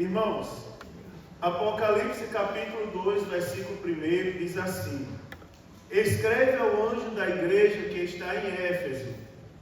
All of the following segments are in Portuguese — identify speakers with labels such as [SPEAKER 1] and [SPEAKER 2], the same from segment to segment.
[SPEAKER 1] Irmãos, Apocalipse capítulo 2, versículo 1 diz assim: escreve ao anjo da igreja que está em Éfeso,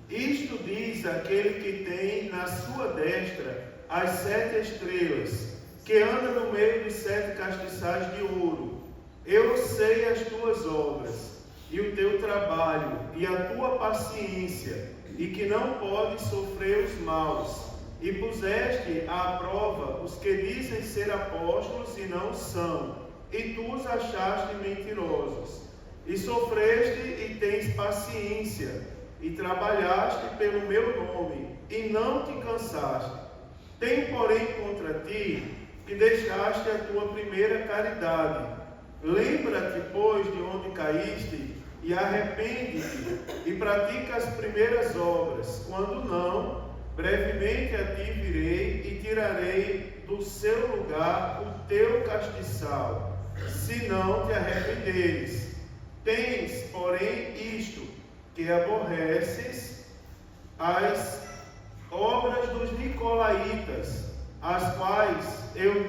[SPEAKER 1] isto diz aquele que tem na sua destra as 7 estrelas, que anda no meio dos 7 castiçais de ouro. Eu sei as tuas obras, e o teu trabalho, e a tua paciência, e que não podes sofrer os maus, e puseste à prova os que dizem ser apóstolos e não são, e tu os achaste mentirosos. E sofreste e tens paciência, e trabalhaste pelo meu nome, e não te cansaste. Tenho, porém, contra ti, que deixaste a tua primeira caridade. Lembra-te, pois, de onde caíste, e arrepende-te, e pratica as primeiras obras. Quando não, brevemente a ti virei, e tirarei do seu lugar o teu castiçal, se não te arrependeres. Tens, porém, isto, que aborreces as obras dos nicolaítas, as quais eu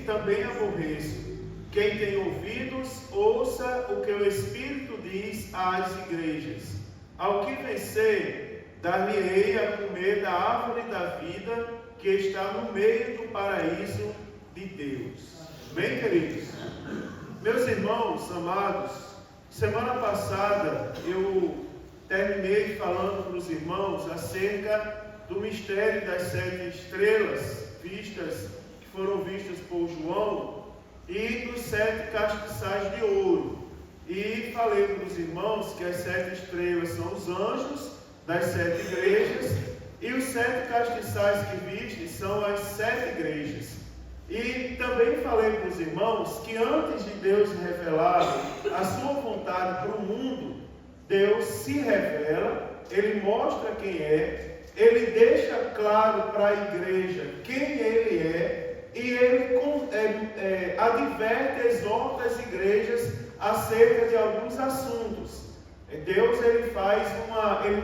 [SPEAKER 1] também aborreço. Quem tem ouvidos, ouça o que o Espírito diz às igrejas. Ao que vencer, dar-lhe-ei a comer da árvore da vida, que está no meio do paraíso de Deus. Bem, queridos? Meus irmãos amados, semana passada eu terminei falando para os irmãos acerca do mistério das 7 estrelas que foram vistas por João, e dos 7 castiçais de ouro. E falei para os irmãos que as 7 estrelas são os anjos das 7 igrejas, e os 7 castiçais que vistes são as 7 igrejas. E também falei para os irmãos que antes de Deus revelar a sua vontade para o mundo, Deus se revela, Ele mostra quem é, Ele deixa claro para a igreja quem Ele é, e Ele adverte, exorta as igrejas acerca de alguns assuntos. Deus ele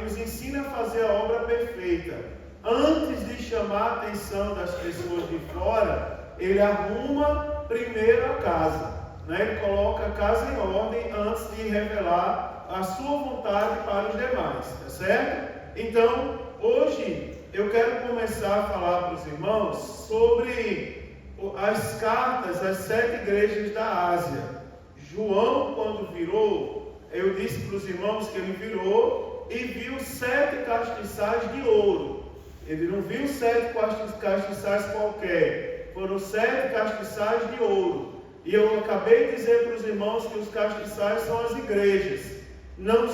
[SPEAKER 1] nos ensina a fazer a obra perfeita. Antes de chamar a atenção das pessoas de fora, Ele arruma primeiro a casa, né? Ele coloca a casa em ordem antes de revelar a sua vontade para os demais, tá certo? Então, hoje eu quero começar a falar para os irmãos sobre as cartas às 7 igrejas da Ásia. João, quando virou, eu disse para os irmãos que ele virou e viu 7 castiçais de ouro. Ele não viu 7 castiçais qualquer, foram 7 castiçais de ouro. E eu acabei de dizer para os irmãos que os castiçais são as igrejas. Não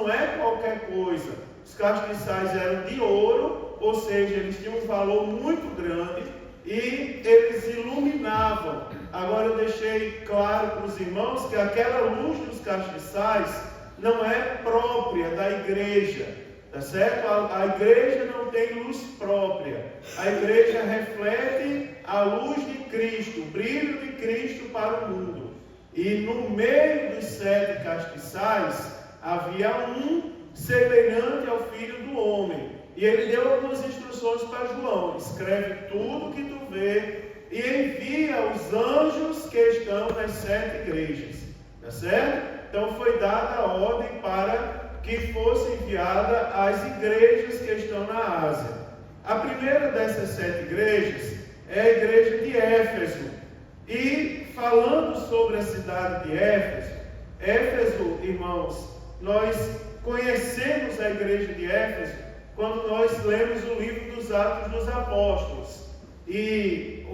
[SPEAKER 1] é qualquer coisa. Os castiçais eram de ouro, ou seja, eles tinham um valor muito grande e eles iluminavam. Agora eu deixei claro para os irmãos que aquela luz dos castiçais não é própria da igreja, tá certo? A igreja não tem luz própria. A igreja reflete a luz de Cristo, o brilho de Cristo para o mundo. E no meio dos 7 castiçais havia um semelhante ao Filho do Homem. E ele deu algumas instruções para João: escreve tudo que tu vê e envia aos anjos que estão nas 7 igrejas. Tá certo? Então foi dada a ordem para que fosse enviada às igrejas que estão na Ásia. A primeira dessas 7 igrejas é a igreja de Éfeso. E falando sobre a cidade de Éfeso, irmãos, nós conhecemos a igreja de Éfeso quando nós lemos o livro dos Atos dos Apóstolos. E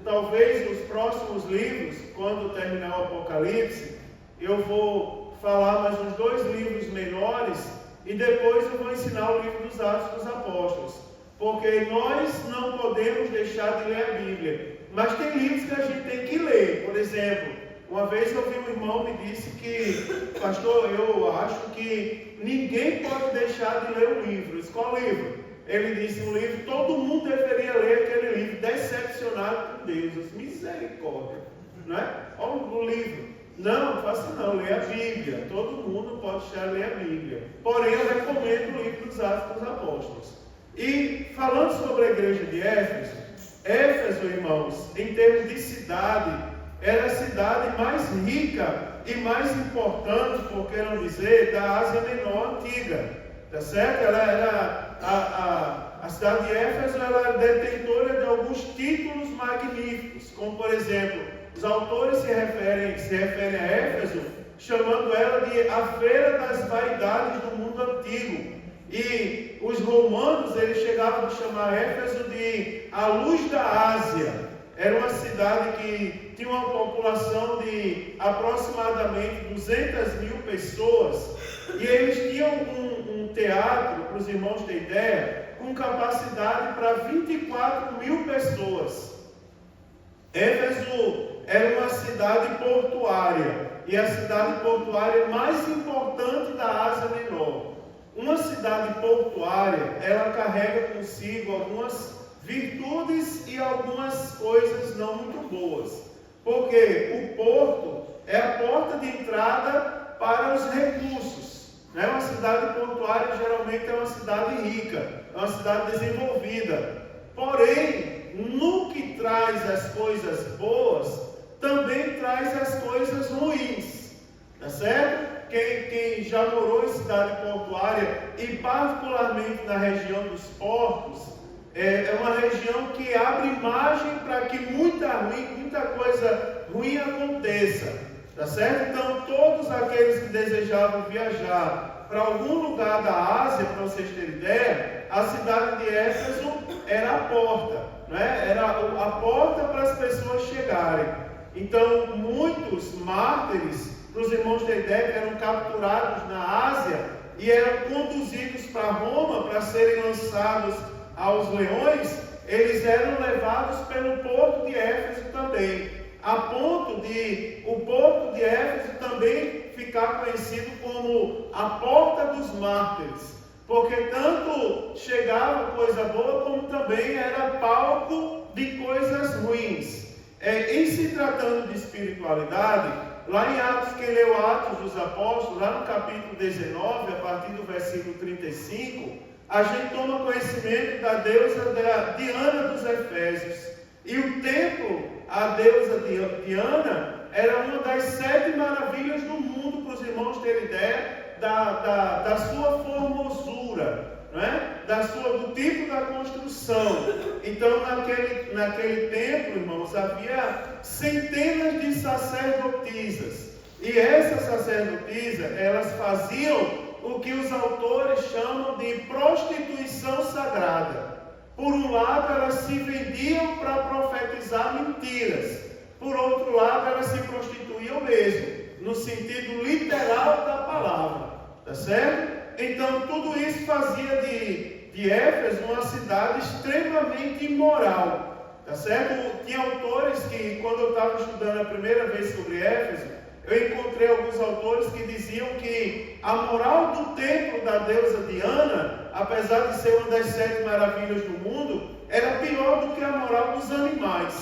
[SPEAKER 1] talvez nos próximos livros, quando terminar o Apocalipse, eu vou falar mais uns 2 livros menores e depois eu vou ensinar o livro dos Atos dos Apóstolos. Porque nós não podemos deixar de ler a Bíblia. Mas tem livros que a gente tem que ler. Por exemplo, uma vez eu vi um irmão me disse que, pastor, eu acho que ninguém pode deixar de ler um livro. Qual livro? Ele disse, um livro, todo mundo deveria ler aquele livro, Decepcionado com Deus. Eu disse, misericórdia, não é? Olha o livro. Não, faça não, leia a Bíblia. Todo mundo pode deixar de ler a Bíblia. Porém, eu recomendo o livro dos Atos dos Apóstolos. E falando sobre a igreja de Éfeso, Éfeso, irmãos, em termos de cidade, era a cidade mais rica e mais importante, por que não dizer, da Ásia Menor antiga, tá certo? Ela era a cidade de Éfeso, ela era detentora de alguns títulos magníficos, como por exemplo, os autores se referem a Éfeso, chamando ela de a feira das vaidades do mundo antigo. E os romanos, eles chegavam a chamar Éfeso de a luz da Ásia. Era uma cidade que tinha uma população de aproximadamente 200.000 pessoas. E eles tinham um teatro, para os irmãos terem ideia, com capacidade para 24.000 pessoas. Éfeso era uma cidade portuária. E a cidade portuária mais importante da Ásia Menor. Uma cidade portuária, ela carrega consigo algumas virtudes e algumas coisas não muito boas. Porque o porto é a porta de entrada para os recursos. Né? Uma cidade portuária geralmente é uma cidade rica, é uma cidade desenvolvida. Porém, no que traz as coisas boas, também traz as coisas ruins. Tá certo? Quem já morou em cidade portuária e particularmente na região dos portos, é uma região que abre margem para que muita coisa ruim aconteça, tá certo? Então todos aqueles que desejavam viajar para algum lugar da Ásia, para vocês terem ideia, a cidade de Éfeso era a porta, né? Era a porta para as pessoas chegarem. Então muitos mártires, para os irmãos terem ideia, que eram capturados na Ásia e eram conduzidos para Roma para serem lançados aos leões, eles eram levados pelo porto de Éfeso também, a ponto de o porto de Éfeso também ficar conhecido como a porta dos mártires, porque tanto chegava coisa boa, como também era palco de coisas ruins. Em se tratando de espiritualidade, lá em Atos, quem leu Atos dos Apóstolos, lá no capítulo 19, a partir do versículo 35, a gente toma conhecimento da deusa Diana dos Efésios. E o templo, a deusa Diana, era uma das 7 maravilhas do mundo, para os irmãos terem ideia da sua formosura, não é? Do tipo da construção. Então, naquele templo, irmãos, havia centenas de sacerdotisas. E essas sacerdotisas, elas faziam o que os autores chamam de prostituição sagrada. Por um lado, elas se vendiam para profetizar mentiras. Por outro lado, elas se prostituíam mesmo, no sentido literal da palavra. Tá certo? Então, tudo isso fazia de Éfeso uma cidade extremamente imoral. Tá certo? Tinha autores que, quando eu estava estudando a primeira vez sobre Éfeso, eu encontrei alguns autores que diziam que a moral do templo da deusa Diana, apesar de ser uma das 7 maravilhas do mundo, era pior do que a moral dos animais.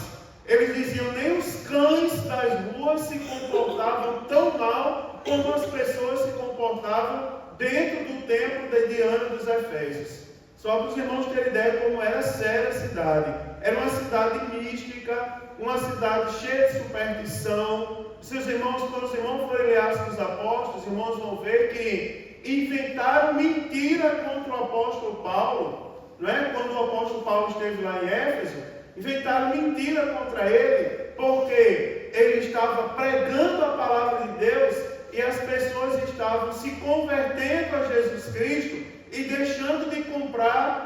[SPEAKER 1] Eles diziam, nem os cães das ruas se comportavam tão mal como as pessoas se comportavam dentro do templo de Diana dos Efésios. Só para os irmãos terem ideia como era séria a cidade. Era uma cidade mística, uma cidade cheia de superstição. Se os irmãos, quando os irmãos forem ler Atos dos Apóstolos, os irmãos vão ver que inventaram mentira contra o apóstolo Paulo. Não é? Quando o apóstolo Paulo esteve lá em Éfeso, inventaram mentira contra ele, porque ele estava pregando a palavra de Deus e as pessoas estavam se convertendo a Jesus Cristo e deixando de comprar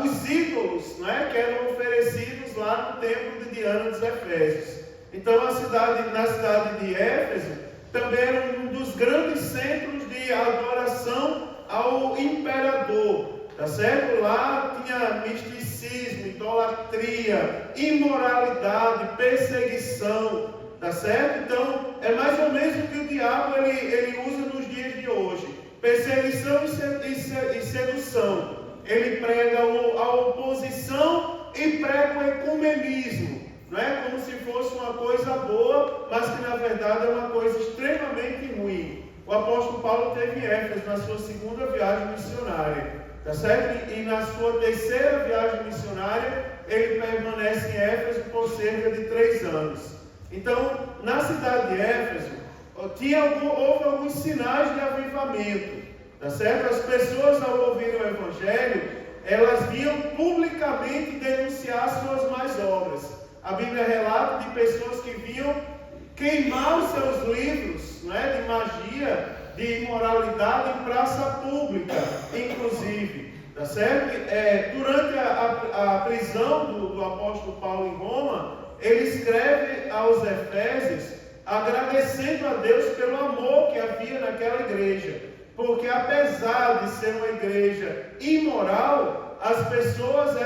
[SPEAKER 1] os ídolos, né, que eram oferecidos lá no templo de Diana dos Efésios. Então na cidade de Éfeso também era um dos grandes centros de adoração ao imperador. Tá certo? Lá tinha misticismo, idolatria, imoralidade, perseguição. Tá certo? Então, é mais ou menos o que o diabo ele usa nos dias de hoje. Perseguição e sedução. Ele prega a oposição e prega o ecumenismo. Não é como se fosse uma coisa boa, mas que na verdade é uma coisa extremamente ruim. O apóstolo Paulo teve em Éfeso na sua segunda viagem missionária. tá certo? E na sua terceira viagem missionária, ele permanece em Éfeso por cerca de 3 anos. Então, na cidade de Éfeso, houve alguns sinais de avivamento, tá certo? As pessoas, ao ouvirem o Evangelho, elas vinham publicamente denunciar suas más obras. A Bíblia relata de pessoas que vinham queimar os seus livros, não é, de magia, de imoralidade em praça pública, inclusive, tá certo? Durante a prisão do apóstolo Paulo em Roma, ele escreve aos Efésios agradecendo a Deus pelo amor que havia naquela igreja, porque apesar de ser uma igreja imoral, as pessoas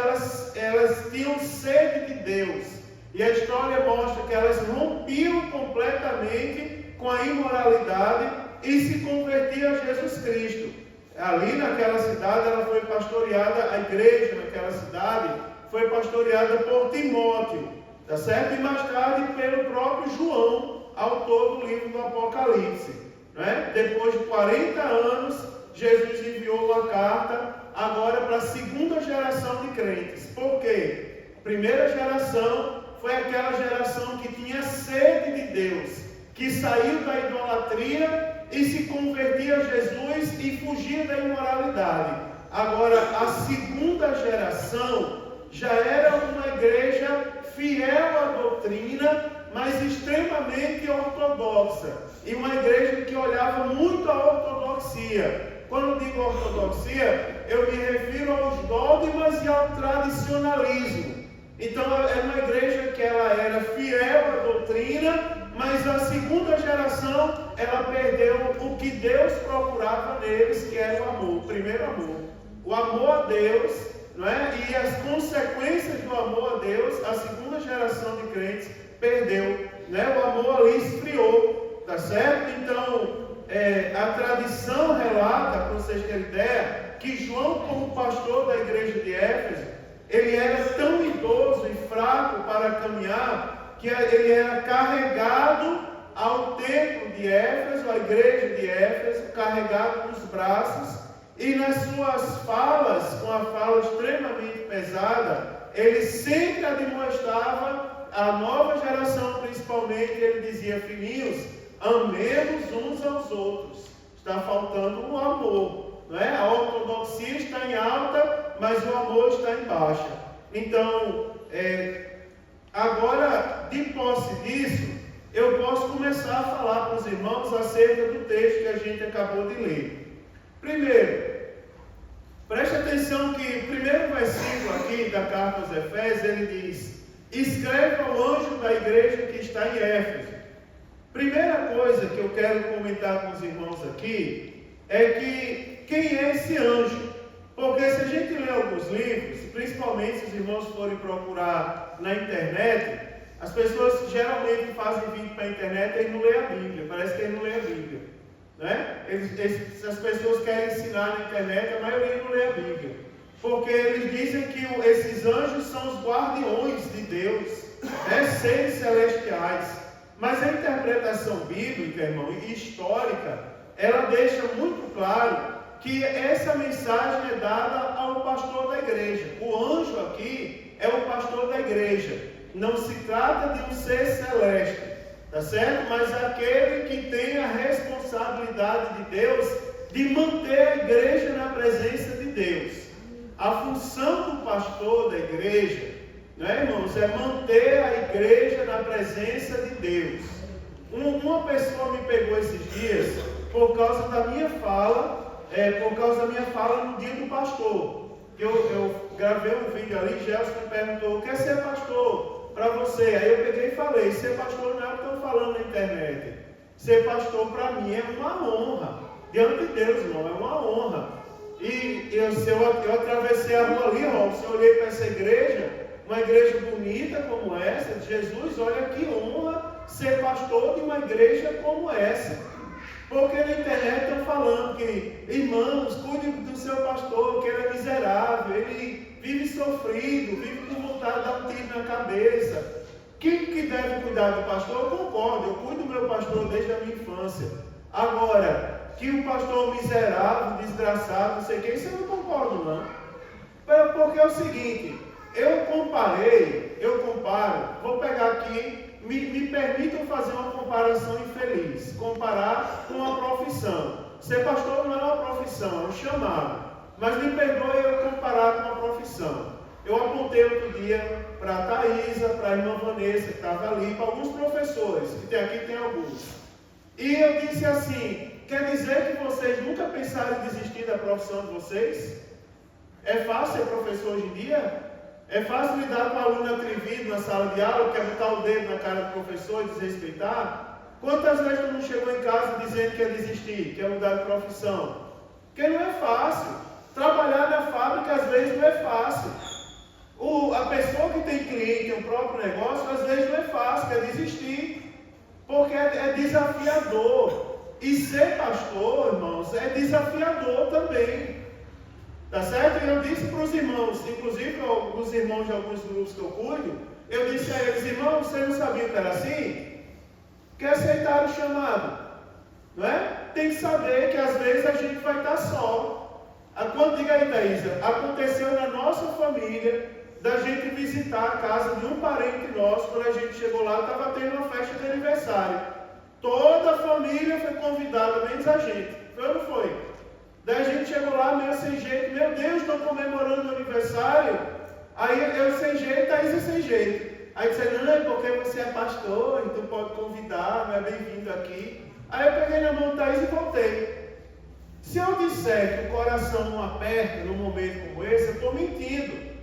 [SPEAKER 1] elas tinham sede de Deus, e a história mostra que elas rompiam completamente com a imoralidade e se convertiam a Jesus Cristo. Ali naquela cidade, ela foi pastoreada, a igreja naquela cidade foi pastoreada por Timóteo, tá certo? E mais tarde pelo próprio João, autor do livro do Apocalipse, né? Depois de 40 anos, Jesus enviou uma carta agora para a segunda geração de crentes. Por quê? A primeira geração foi aquela geração que tinha sede de Deus, que saiu da idolatria e se convertia a Jesus e fugia da imoralidade. Agora, a segunda geração já era uma igreja fiel à doutrina, mas extremamente ortodoxa. E uma igreja que olhava muito à ortodoxia. Quando digo ortodoxia, eu me refiro aos dogmas e ao tradicionalismo. Então, é uma igreja que ela era fiel à doutrina, mas a segunda geração, ela perdeu o que Deus procurava neles, que era o amor, o primeiro amor. O amor a Deus, não é? E as consequências do amor a Deus, a segunda geração de crentes perdeu, né? O amor ali esfriou, tá certo? Então, a tradição relata, para vocês terem ideia, que João, como pastor da igreja de Éfeso, ele era tão idoso e fraco para caminhar, que ele era carregado ao templo de Éfeso, à igreja de Éfeso, carregado nos braços, e nas suas falas, com a fala extremamente pesada, ele sempre admoestava a nova geração, principalmente. Ele dizia: filhinhos, amemos uns aos outros. Está faltando o amor, não é? A ortodoxia está em alta, mas o amor está em baixa. Então, agora, de posse disso, eu posso começar a falar para os irmãos acerca do texto que a gente acabou de ler. Primeiro, preste atenção que o primeiro versículo aqui da carta aos Efésios, ele diz: escreve ao anjo da igreja que está em Éfeso. Primeira coisa que eu quero comentar com os irmãos aqui é que quem é esse anjo? Porque se a gente lê alguns livros, principalmente se os irmãos forem procurar na internet, as pessoas geralmente fazem vídeo para a internet e eles não lêem a Bíblia, parece que eles não lêem a Bíblia, né? Se as pessoas querem ensinar na internet, a maioria não lê a Bíblia, porque eles dizem que esses anjos são os guardiões de Deus, né? Seres celestiais. Mas a interpretação bíblica, irmão, e histórica, ela deixa muito claro que essa mensagem é dada ao pastor da igreja. O anjo aqui é o pastor da igreja. Não se trata de um ser celeste, tá certo? Mas aquele que tem a responsabilidade de Deus de manter a igreja na presença de Deus. A função do pastor da igreja, né, irmãos, é manter a igreja na presença de Deus. Uma pessoa me pegou esses dias por causa da minha fala, no dia do pastor. Eu gravei um vídeo ali, Gelson me perguntou: o que é ser pastor para você? Aí eu peguei e falei: ser pastor não é o que estão falando na internet. Ser pastor para mim é uma honra. Diante de Deus, irmão, é uma honra. E eu atravessei a rua ali, Robson, eu olhei para essa igreja, uma igreja bonita como essa, de Jesus. Olha que honra ser pastor de uma igreja como essa. Porque na internet estão falando que, irmãos, cuide do seu pastor, que ele é miserável, ele vive sofrido, vive com vontade de dar um tiro na cabeça. Quem que deve cuidar do pastor? Eu concordo, eu cuido do meu pastor desde a minha infância. Agora, que um pastor miserável, desgraçado, não sei o que, isso eu não concordo não. Porque é o seguinte, eu comparo, vou pegar aqui, me permitam fazer uma comparação infeliz, comparar com uma profissão. Ser pastor não é uma profissão, é um chamado. Mas me perdoe eu comparar com uma profissão. Eu apontei outro dia para a Thaisa, para a irmã Vanessa, que estava ali, para alguns professores, que aqui tem alguns. E eu disse assim, quer dizer que vocês nunca pensaram em desistir da profissão de vocês? É fácil ser professor hoje em dia? É fácil lidar com um aluno atrevido na sala de aula, que quer botar o dedo na cara do professor e desrespeitar? Quantas vezes tu não chegou em casa dizendo que ia desistir, que ia mudar de profissão? Porque não é fácil. Trabalhar na fábrica às vezes não é fácil. A pessoa que tem cliente, tem o próprio negócio, às vezes não é fácil, quer desistir. Porque é desafiador. E ser pastor, irmãos, é desafiador também. Tá certo? E eu disse para os irmãos, inclusive os irmãos de alguns grupos que eu cuido, eu disse a eles, irmãos, vocês não sabiam que era assim? Que aceitaram o chamado. Não é? Tem que saber que às vezes a gente vai estar só. Quando diga aí, Thaisa, aconteceu na nossa família, da gente visitar a casa de um parente nosso, quando a gente chegou lá, estava tendo uma festa de aniversário. Toda a família foi convidada, menos a gente. Foi ou não foi? Daí a gente chegou lá meio sem jeito, meu Deus, estão comemorando o aniversário. Aí eu sem jeito, Thaisa sem jeito. Aí disse, não, é porque você é pastor, então pode convidar, não é bem-vindo aqui. Aí eu peguei na mão de Thaisa e voltei. Se eu disser que o coração não aperta num momento como esse, eu estou mentindo.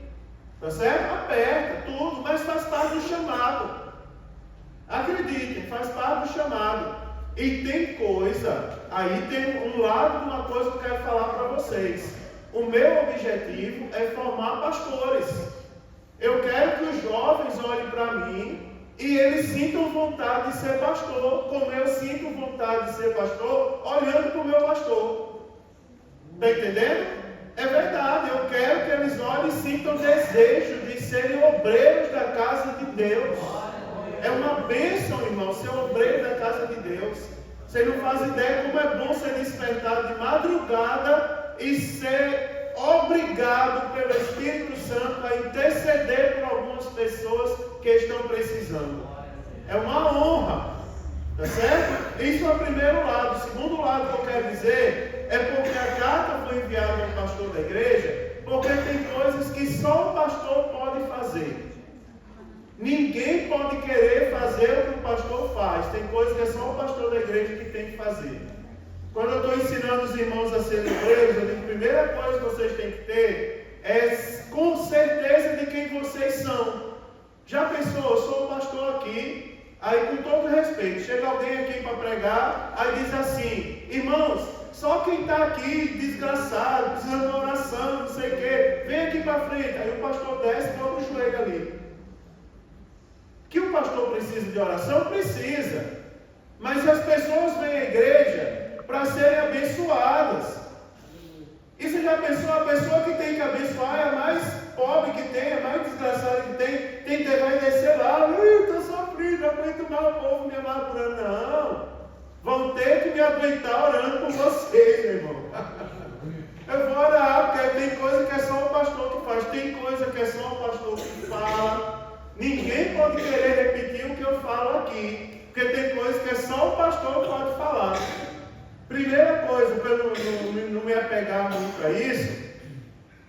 [SPEAKER 1] Tá certo? Aperta tudo, mas faz parte do chamado. Acreditem, faz parte do chamado. E tem coisa, aí tem um lado de uma coisa que eu quero falar para vocês. O meu objetivo é formar pastores. Eu quero que os jovens olhem para mim e eles sintam vontade de ser pastor, como eu sinto vontade de ser pastor, olhando para o meu pastor. Está entendendo? É verdade, eu quero que eles olhem e sintam desejo de serem obreiros da casa de Deus. É uma bênção, irmão, ser obreiro da casa de Deus. Você não faz ideia como é bom ser despertado de madrugada e ser obrigado pelo Espírito Santo a interceder por algumas pessoas que estão precisando. É uma honra, tá certo? Isso é o primeiro lado. O segundo lado que eu quero dizer é porque a carta foi enviada ao pastor da igreja, porque tem coisas que só o pastor pode fazer. Ninguém pode querer fazer o que o pastor faz. Tem coisas que é só o pastor da igreja que tem que fazer. Quando eu estou ensinando os irmãos a serem obreiros, eu digo, a primeira coisa que vocês têm que ter é com certeza de quem vocês são. Já pensou, eu sou o pastor aqui, aí com todo respeito, chega alguém aqui para pregar, aí diz assim, irmãos, só quem está aqui, desgraçado, precisando de oração, não sei o quê, vem aqui para frente. Aí o pastor desce e bota o joelho ali. Que o pastor precisa de oração? Precisa. Mas as pessoas vêm à igreja para serem abençoadas. E você já pensou, a pessoa que tem que abençoar é a mais pobre que tem, a mais desgraçada que tem que vai descer lá, estou sofrendo, não aguento mais o povo me amargurando. Não, vão ter que me aguentar orando por vocês, meu irmão. Eu vou orar, porque tem coisa que é só o pastor que faz, tem coisa que é só o pastor que fala. Ninguém pode querer repetir o que eu falo aqui, porque tem coisa que é só o pastor que pode falar. Primeira coisa, para eu não me apegar muito a isso,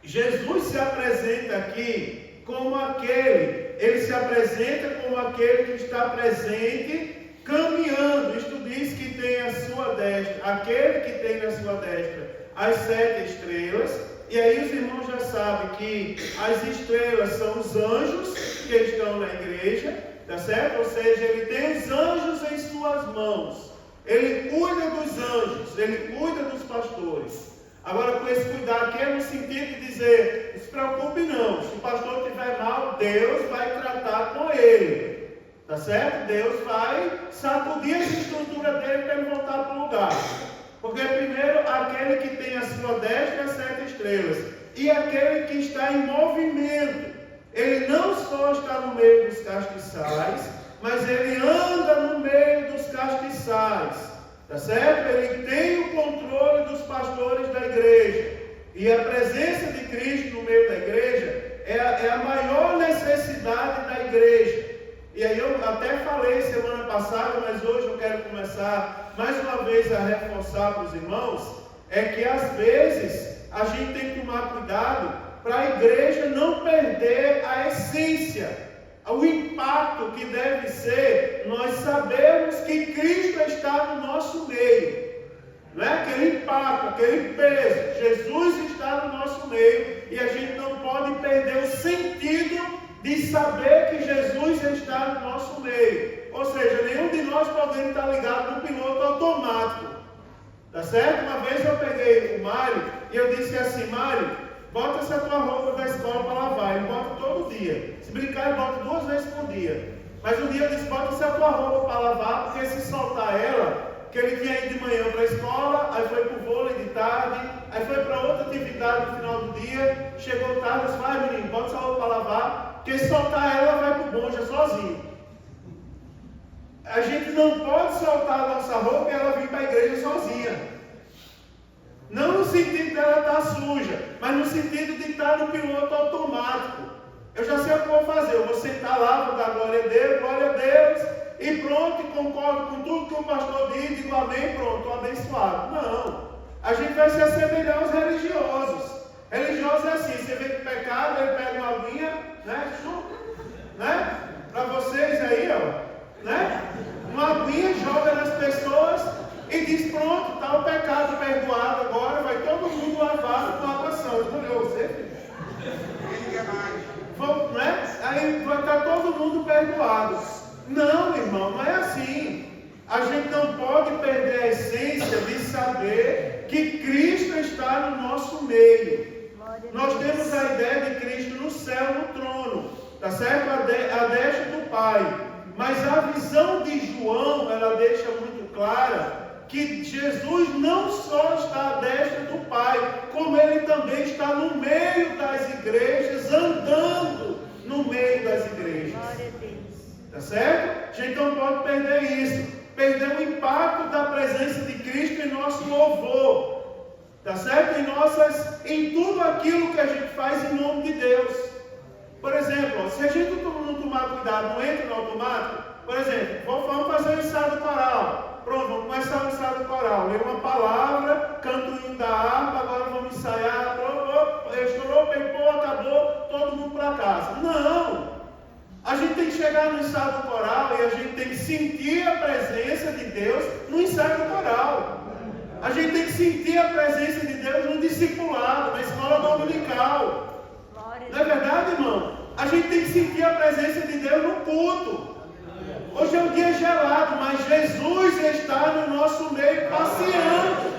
[SPEAKER 1] Jesus se apresenta aqui como ele se apresenta como aquele que está presente, caminhando. Isto diz que tem a sua destra, aquele que tem na sua destra as 7 estrelas. E aí os irmãos já sabem que as estrelas são os anjos que estão na igreja, tá certo? Ou seja, ele tem os anjos em suas mãos. Ele cuida dos anjos, ele cuida dos pastores. Agora, com esse cuidado aqui é no sentido de dizer, não se preocupe não, se o pastor estiver mal, Deus vai tratar com ele. Tá certo? Deus vai sacudir essa estrutura dele para ele voltar para o lugar. Porque primeiro, aquele que tem a sua destra as 7 estrelas. E aquele que está em movimento. Ele não só está no meio dos castiçais, mas ele anda no meio dos castiçais. Tá certo? Ele tem o controle dos pastores da igreja. E a presença de Cristo no meio da igreja é a maior necessidade da igreja. E aí eu até falei semana passada, mas hoje eu quero começar mais uma vez a reforçar para os irmãos, é que às vezes a gente tem que tomar cuidado para a igreja não perder a essência, o impacto que deve ser nós sabemos que Cristo está no nosso meio. Não é aquele impacto, aquele peso. Jesus está no nosso meio e a gente não pode perder o sentido de saber que Jesus está no nosso meio. Ou seja, nenhum de nós podemos estar ligado no piloto automático. Tá certo? Uma vez eu peguei o Mário e eu disse assim: Mário, bota essa tua roupa da escola para lavar. Ele bota todo dia. Se brincar, ele bota 2 vezes por dia. Mas um dia eu disse: bota essa tua roupa para lavar, porque se soltar ela, que ele tinha ido de manhã para a escola, aí foi para o vôlei de tarde, aí foi para outra atividade no final do dia, chegou tarde, disse: vai menino, bota essa roupa para lavar, porque se soltar ela, vai para o bonja sozinho. A gente não pode soltar a nossa roupa e ela vir para a igreja sozinha. Não no sentido dela estar suja, mas no sentido de estar no piloto automático. Eu já sei o que vou fazer, eu vou sentar lá, vou dar glória a Deus, e pronto, e concordo com tudo que o pastor diz, digo amém, pronto, estou abençoado. Não, a gente vai se assemelhar aos religiosos. Religioso é assim, você vê que pecado, ele pega uma aguinha, né? Para vocês aí, ó, né? Uma aguinha, joga nas pessoas e diz: pronto, está o pecado perdoado, agora vai todo mundo lavado com água santa. Não é você, filho? Né? Aí vai estar todo mundo perdoado. Não, irmão, não é assim. A gente não pode perder a essência de saber que Cristo está no nosso meio. Nós temos a ideia de Cristo no céu, no trono, tá certo? A destra do Pai. Mas a visão de João, ela deixa muito clara que Jesus não só está à destra do Pai, como Ele também está no meio das igrejas, andando no meio das igrejas. Tá certo? A gente não pode perder isso. Perder o impacto da presença de Cristo em nosso louvor. Tá certo? Em tudo aquilo que a gente faz em nome de Deus. Por exemplo, se a gente não tomar cuidado, não entra no automático. Por exemplo, vamos fazer um ensaio do coral. Pronto, vamos começar o ensaio do coral. Ler uma palavra, canto o hino da harpa, agora vamos ensaiar. Estourou, pegou, acabou, todo mundo para casa. Não! A gente tem que chegar no ensaio do coral e a gente tem que sentir a presença de Deus no ensaio do coral. A gente tem que sentir a presença de Deus no discipulado, na escola dominical. Não é verdade, irmão? A gente tem que sentir a presença de Deus no culto. Hoje é um dia gelado, mas Jesus está no nosso meio passeando.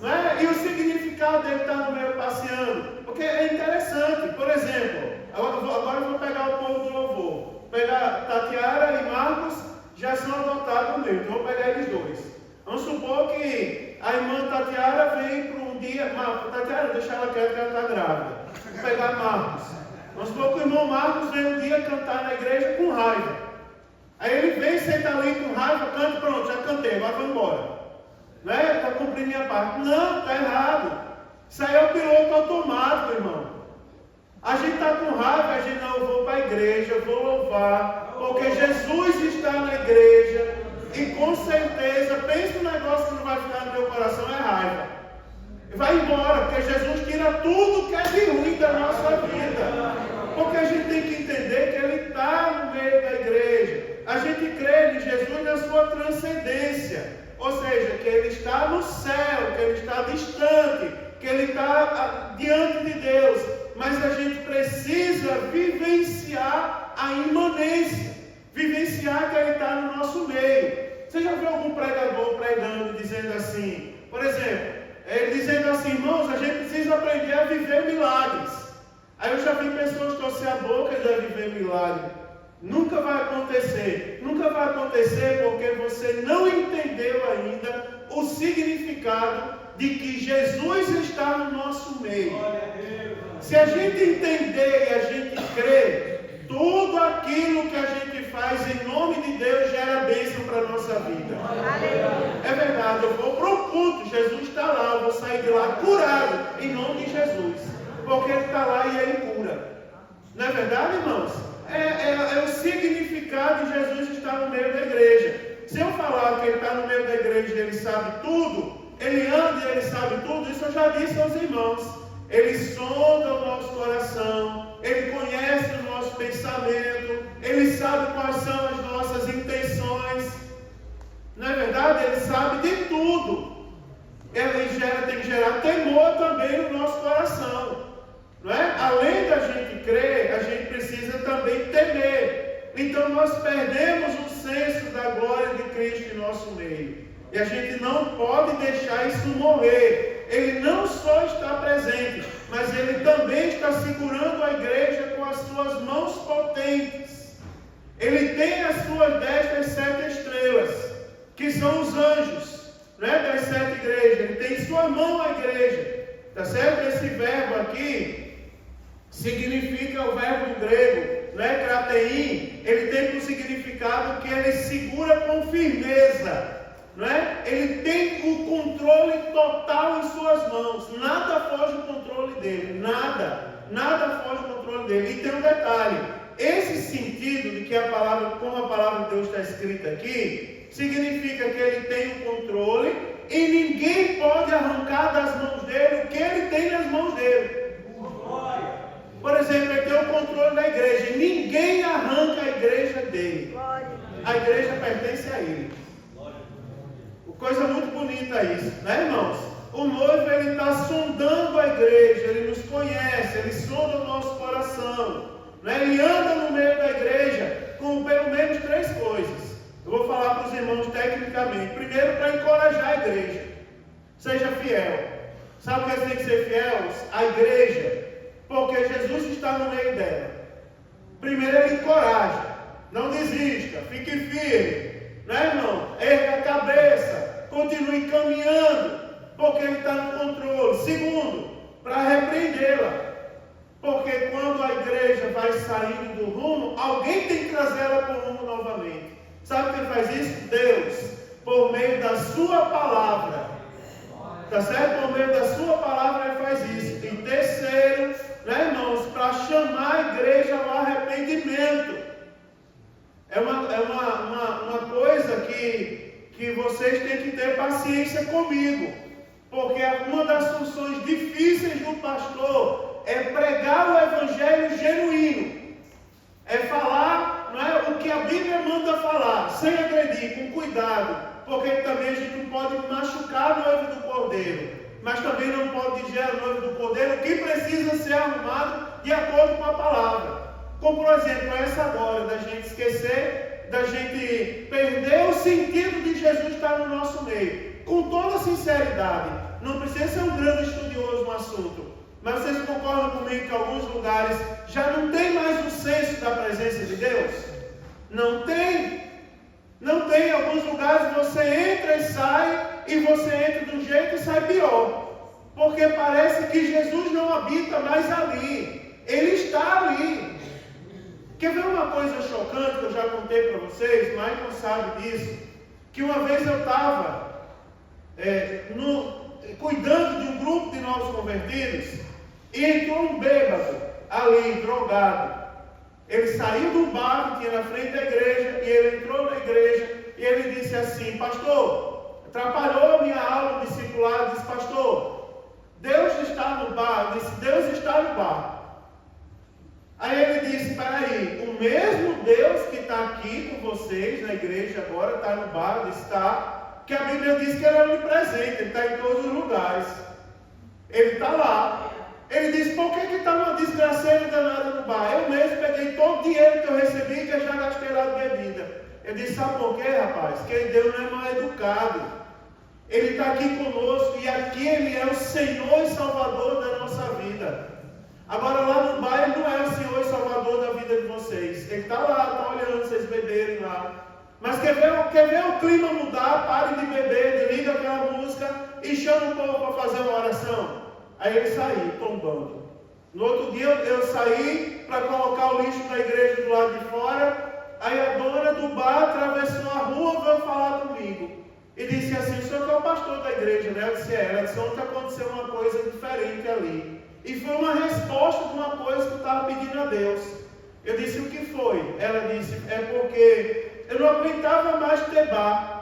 [SPEAKER 1] Não é? E o significado dele estar no meio passeando? Porque é interessante. Por exemplo, agora eu vou pegar o povo do louvor. Vou pegar Tatiara e Marcos, já são adotados no meio. Então vou pegar eles dois. Vamos supor que a irmã Tatiara vem para um dia. Tatiara, deixa ela quieta que ela está grávida. Vou pegar Marcos. Vamos supor que o irmão Marcos vem um dia cantar na igreja com raiva. Aí ele vem, senta ali com raiva, canta, pronto, já cantei, agora vou embora. Né? Está cumprindo minha parte. Não, está errado. Isso aí é o piloto automático, irmão. A gente está com raiva, a gente não, eu vou para a igreja, eu vou louvar, porque Jesus está na igreja. E com certeza, pensa no negócio que não vai ficar no meu coração, é raiva. Vai embora, porque Jesus tira tudo que é de ruim da nossa vida. Porque a gente tem que entender que Ele está no meio da igreja. A gente crê em Jesus na sua transcendência. Ou seja, que Ele está no céu, que Ele está distante, que Ele está diante de Deus. Mas a gente precisa vivenciar a imanência. Vivenciar que Ele está no nosso meio. Você já viu algum pregador pregando, dizendo assim, por exemplo, ele dizendo assim: irmãos, a gente precisa aprender a viver milagres. Aí eu já vi pessoas torcer a boca e dizer viver milagre. Nunca vai acontecer. Nunca vai acontecer porque você não entendeu ainda o significado de que Jesus está no nosso meio. Se a gente entender e a gente crer, tudo aquilo que a gente faz em nome de Deus gera bênção para a nossa vida. É verdade, eu vou para o culto, Jesus está lá, eu vou sair de lá curado, em nome de Jesus. Porque Ele está lá e Ele cura. Não é verdade, irmãos? É o significado de Jesus estar no meio da igreja. Se eu falar que Ele está no meio da igreja e Ele sabe tudo, Ele anda e Ele sabe tudo, isso eu já disse aos irmãos. Ele sonda o nosso coração, Ele conhece o nosso pensamento, Ele sabe quais são as nossas intenções. Não é verdade? Ele sabe de tudo. Ele tem que gerar temor também no nosso coração. Não é? Além da gente crer, a gente precisa também temer. Então nós perdemos o senso da glória de Cristo em nosso meio. E a gente não pode deixar isso morrer. Ele não só está presente, mas Ele também está segurando a igreja com as suas mãos potentes. Ele tem as suas 10 7 estrelas, que são os anjos, né, das 7 igrejas. Ele tem em sua mão a igreja. Tá certo? Esse verbo aqui significa o verbo grego, né, kratein. Ele tem um significado que ele segura com firmeza. Não é? Ele tem o controle total em suas mãos. Nada foge do controle dele. Nada foge do controle dele. E tem um detalhe. Esse sentido de que a palavra, como a palavra de Deus está escrita aqui, significa que ele tem o controle e ninguém pode arrancar das mãos dele o que ele tem nas mãos dele. Por exemplo, ele tem o controle da igreja. Ninguém arranca a igreja dele. A igreja pertence a ele. Coisa muito bonita isso, né, irmãos? O noivo, ele está sondando a igreja, ele nos conhece, ele sonda o nosso coração, né? Ele anda no meio da igreja com pelo menos 3 coisas. Eu vou falar para os irmãos tecnicamente. Primeiro, para encorajar a igreja. Seja fiel. Sabe o que tem que ser fiel? A igreja. Porque Jesus está no meio dela. Primeiro, ele encoraja. Não desista, fique firme. Né, irmão? Erga a cabeça. Continue caminhando, porque Ele está no controle. Segundo, para repreendê-la, porque quando a igreja vai saindo do rumo, alguém tem que trazê-la para o rumo novamente. Sabe quem faz isso? Deus, por meio da sua palavra. Tá certo? Por meio da sua palavra Ele faz isso. E terceiro, né, irmãos, para chamar a igreja ao arrependimento. É uma coisa que vocês têm que ter paciência comigo, porque uma das funções difíceis do pastor é pregar o evangelho genuíno, é falar, não é, o que a Bíblia manda falar, sem agredir, com cuidado, porque também a gente não pode machucar a noiva do cordeiro, mas também não pode dizer a noiva do cordeiro que precisa ser arrumado de acordo com a palavra. Como, por exemplo, essa agora, da gente esquecer, da gente perder o sentido de Jesus estar no nosso meio. Com toda sinceridade, não precisa ser um grande estudioso no assunto, mas vocês concordam comigo que em alguns lugares já não tem mais o senso da presença de Deus? Não tem. Não tem. Em alguns lugares você entra e sai, e você entra de um jeito e sai pior. Porque parece que Jesus não habita mais ali. Ele está ali. Quer ver uma coisa chocante que eu já contei para vocês? Mas não sabe disso. Que uma vez eu estava cuidando de um grupo de novos convertidos e entrou um bêbado ali, drogado. Ele saiu do bar que tinha na frente da igreja e ele entrou na igreja e ele disse assim: pastor, atrapalhou a minha aula discipulada. Disse: pastor, Deus está no bar. Eu disse: Deus está no bar. Aí ele disse: peraí, o mesmo Deus que está aqui com vocês na igreja agora, está no bar, está, que a Bíblia diz que ele é onipresente, ele está em todos os lugares. Ele está lá. Ele disse: por que está uma desgraceira danada no bar? Eu mesmo peguei todo o dinheiro que eu recebi e que eu já gastei lá de bebida. Eu disse: sabe por quê, rapaz? Que Deus não é mal educado. Ele está aqui conosco e aqui Ele é o Senhor e Salvador da nossa vida. Agora lá no bar Ele não é o Senhor e Salvador da vida de vocês. Ele está lá, está olhando vocês beberem lá. Mas quer ver o clima mudar? Pare de beber, desliga aquela música e chama o povo para fazer uma oração. Aí ele saiu, tombando. No outro dia eu saí para colocar o lixo na igreja do lado de fora Aí a dona do bar atravessou a rua, veio falar comigo. E disse assim: o senhor que é o pastor da igreja, né? Eu disse: ela disse: ontem aconteceu uma coisa diferente ali. E foi uma resposta de uma coisa que eu estava pedindo a Deus. Eu disse: o que foi? Ela disse: é porque eu não aguentava mais ter bar.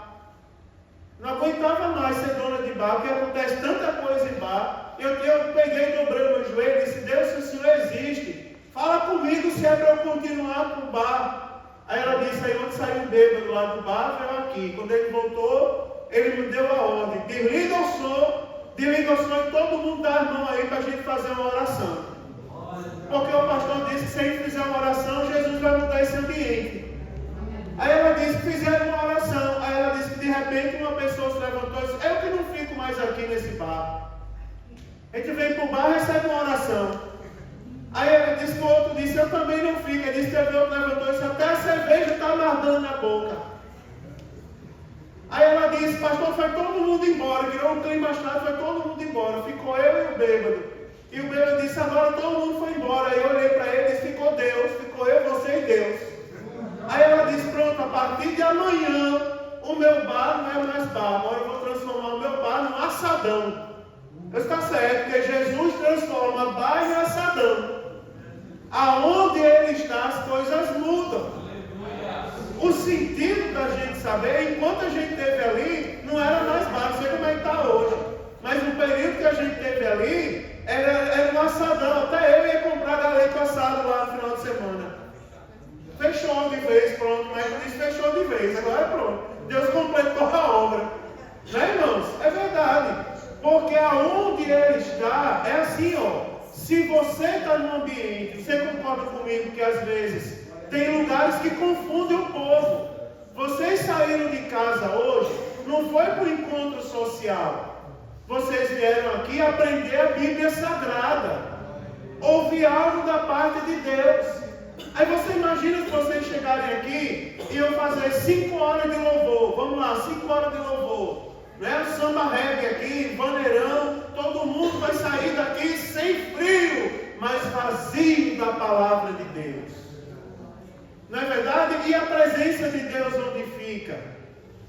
[SPEAKER 1] Não aguentava mais ser dona de bar, porque acontece tanta coisa em bar. Eu peguei, dobrei meu joelho e disse: Deus, se o Senhor existe, fala comigo se é para eu continuar com o bar. Aí ela disse: aí onde saiu o bêbado lá do bar, veio aqui. Quando ele voltou, ele me deu a ordem: desliga o som e todo mundo dá a mão aí para a gente fazer uma oração. Porque o pastor disse que se a gente fizer uma oração, Jesus vai mudar esse ambiente. Aí ela disse que fizeram uma oração. Aí ela disse que de repente uma pessoa se levantou e disse: eu que não fico mais aqui nesse bar. A gente vem para o bar e recebe uma oração. Aí ela disse que o outro disse: eu também não fico. Ele disse que o outro levantou e disse: até a cerveja está amargando na boca. Aí ela disse: pastor, foi todo mundo embora. Virou um clima chato, foi todo mundo embora. Ficou eu e o bêbado. E o bêbado disse: agora todo mundo foi embora. Aí eu olhei para ele e disse: ficou Deus, ficou eu, você e Deus. Aí ela disse: pronto, a partir de amanhã o meu bar não é mais bar, agora eu vou transformar o meu bar num assadão. Está certo, porque Jesus transforma bar em assadão. Aonde ele está, as coisas mudam. O sentido da gente saber, enquanto a gente esteve ali, não era mais bar, não sei como é que está hoje. Mas no período que a gente esteve ali, era um assadão. Até eu ia comprar galeto assado lá no final de semana. Fechou de vez, pronto, mas não disse fechou de vez, agora é pronto. Deus completou a obra. Né, irmãos? É verdade. Porque aonde ele está, é assim, ó. Se você está num ambiente, você concorda comigo que às vezes tem lugares que confundem o povo. Vocês saíram de casa hoje, não foi para o encontro social. Vocês vieram aqui aprender a Bíblia Sagrada. Ouvir algo da parte de Deus. Aí você imagina se vocês chegarem aqui e eu fazer 5 horas de louvor. Vamos lá, 5 horas de louvor. Né? O samba reggae aqui, bandeirão, todo mundo vai sair daqui sem frio, mas vazio da palavra de Deus. Não é verdade? E a presença de Deus onde fica?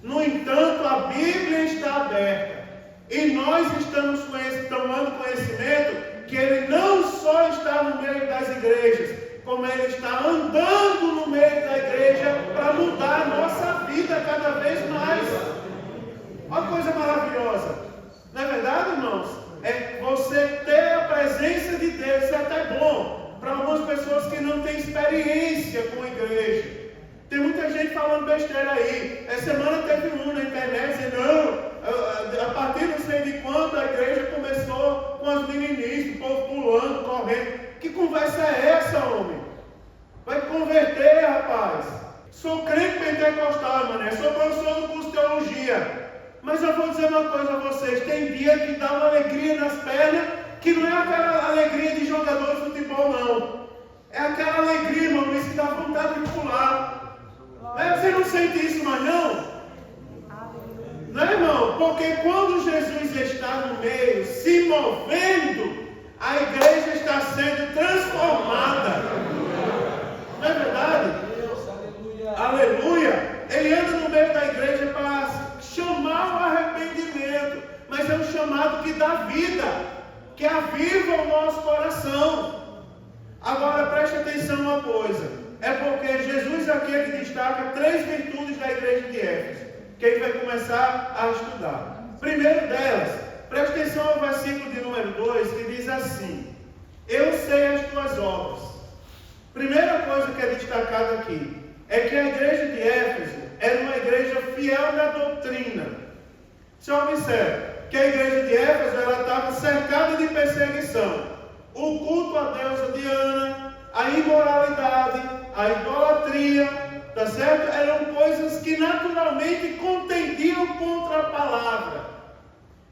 [SPEAKER 1] No entanto, a Bíblia está aberta. E nós estamos tomando conhecimento que Ele não só está no meio das igrejas, como Ele está andando no meio da igreja para mudar a nossa vida cada vez mais. Uma coisa maravilhosa. Não é verdade, irmãos? É você ter a presença de Deus. Isso é até bom para algumas pessoas que não têm experiência com a igreja. Tem muita gente falando besteira aí. Essa semana teve um na internet dizendo: não, a partir não sei de quando a igreja começou com as meninices, o povo pulando, correndo. Que conversa é essa, homem? Vai converter, rapaz. Sou crente pentecostal, mané. Sou professor do curso de teologia. Mas eu vou dizer uma coisa a vocês: tem dia que dá uma alegria nas pernas, que não é aquela alegria de jogador de futebol, não. É aquela alegria, irmão, que dá vontade de pular. Você não sente isso mais, não? Não é, irmão? Porque quando Jesus está no meio, se movendo, a igreja está sendo transformada. Não é verdade? Aleluia! Ele anda no meio da igreja para chamar o arrependimento, mas é um chamado que dá vida, que aviva o nosso coração. Agora preste atenção uma coisa: é porque Jesus aqui ele destaca 3 virtudes da igreja de Éfeso, que ele vai começar a estudar. Primeiro delas, preste atenção ao versículo de número 2, que diz assim: eu sei as tuas obras. Primeira coisa que é destacada aqui é que a igreja de Éfeso era uma igreja fiel na doutrina. Você observa que a igreja de Éfeso ela estava cercada de perseguição. O culto à deusa Diana, a imoralidade, a idolatria, tá certo? Eram coisas que naturalmente contendiam contra a palavra.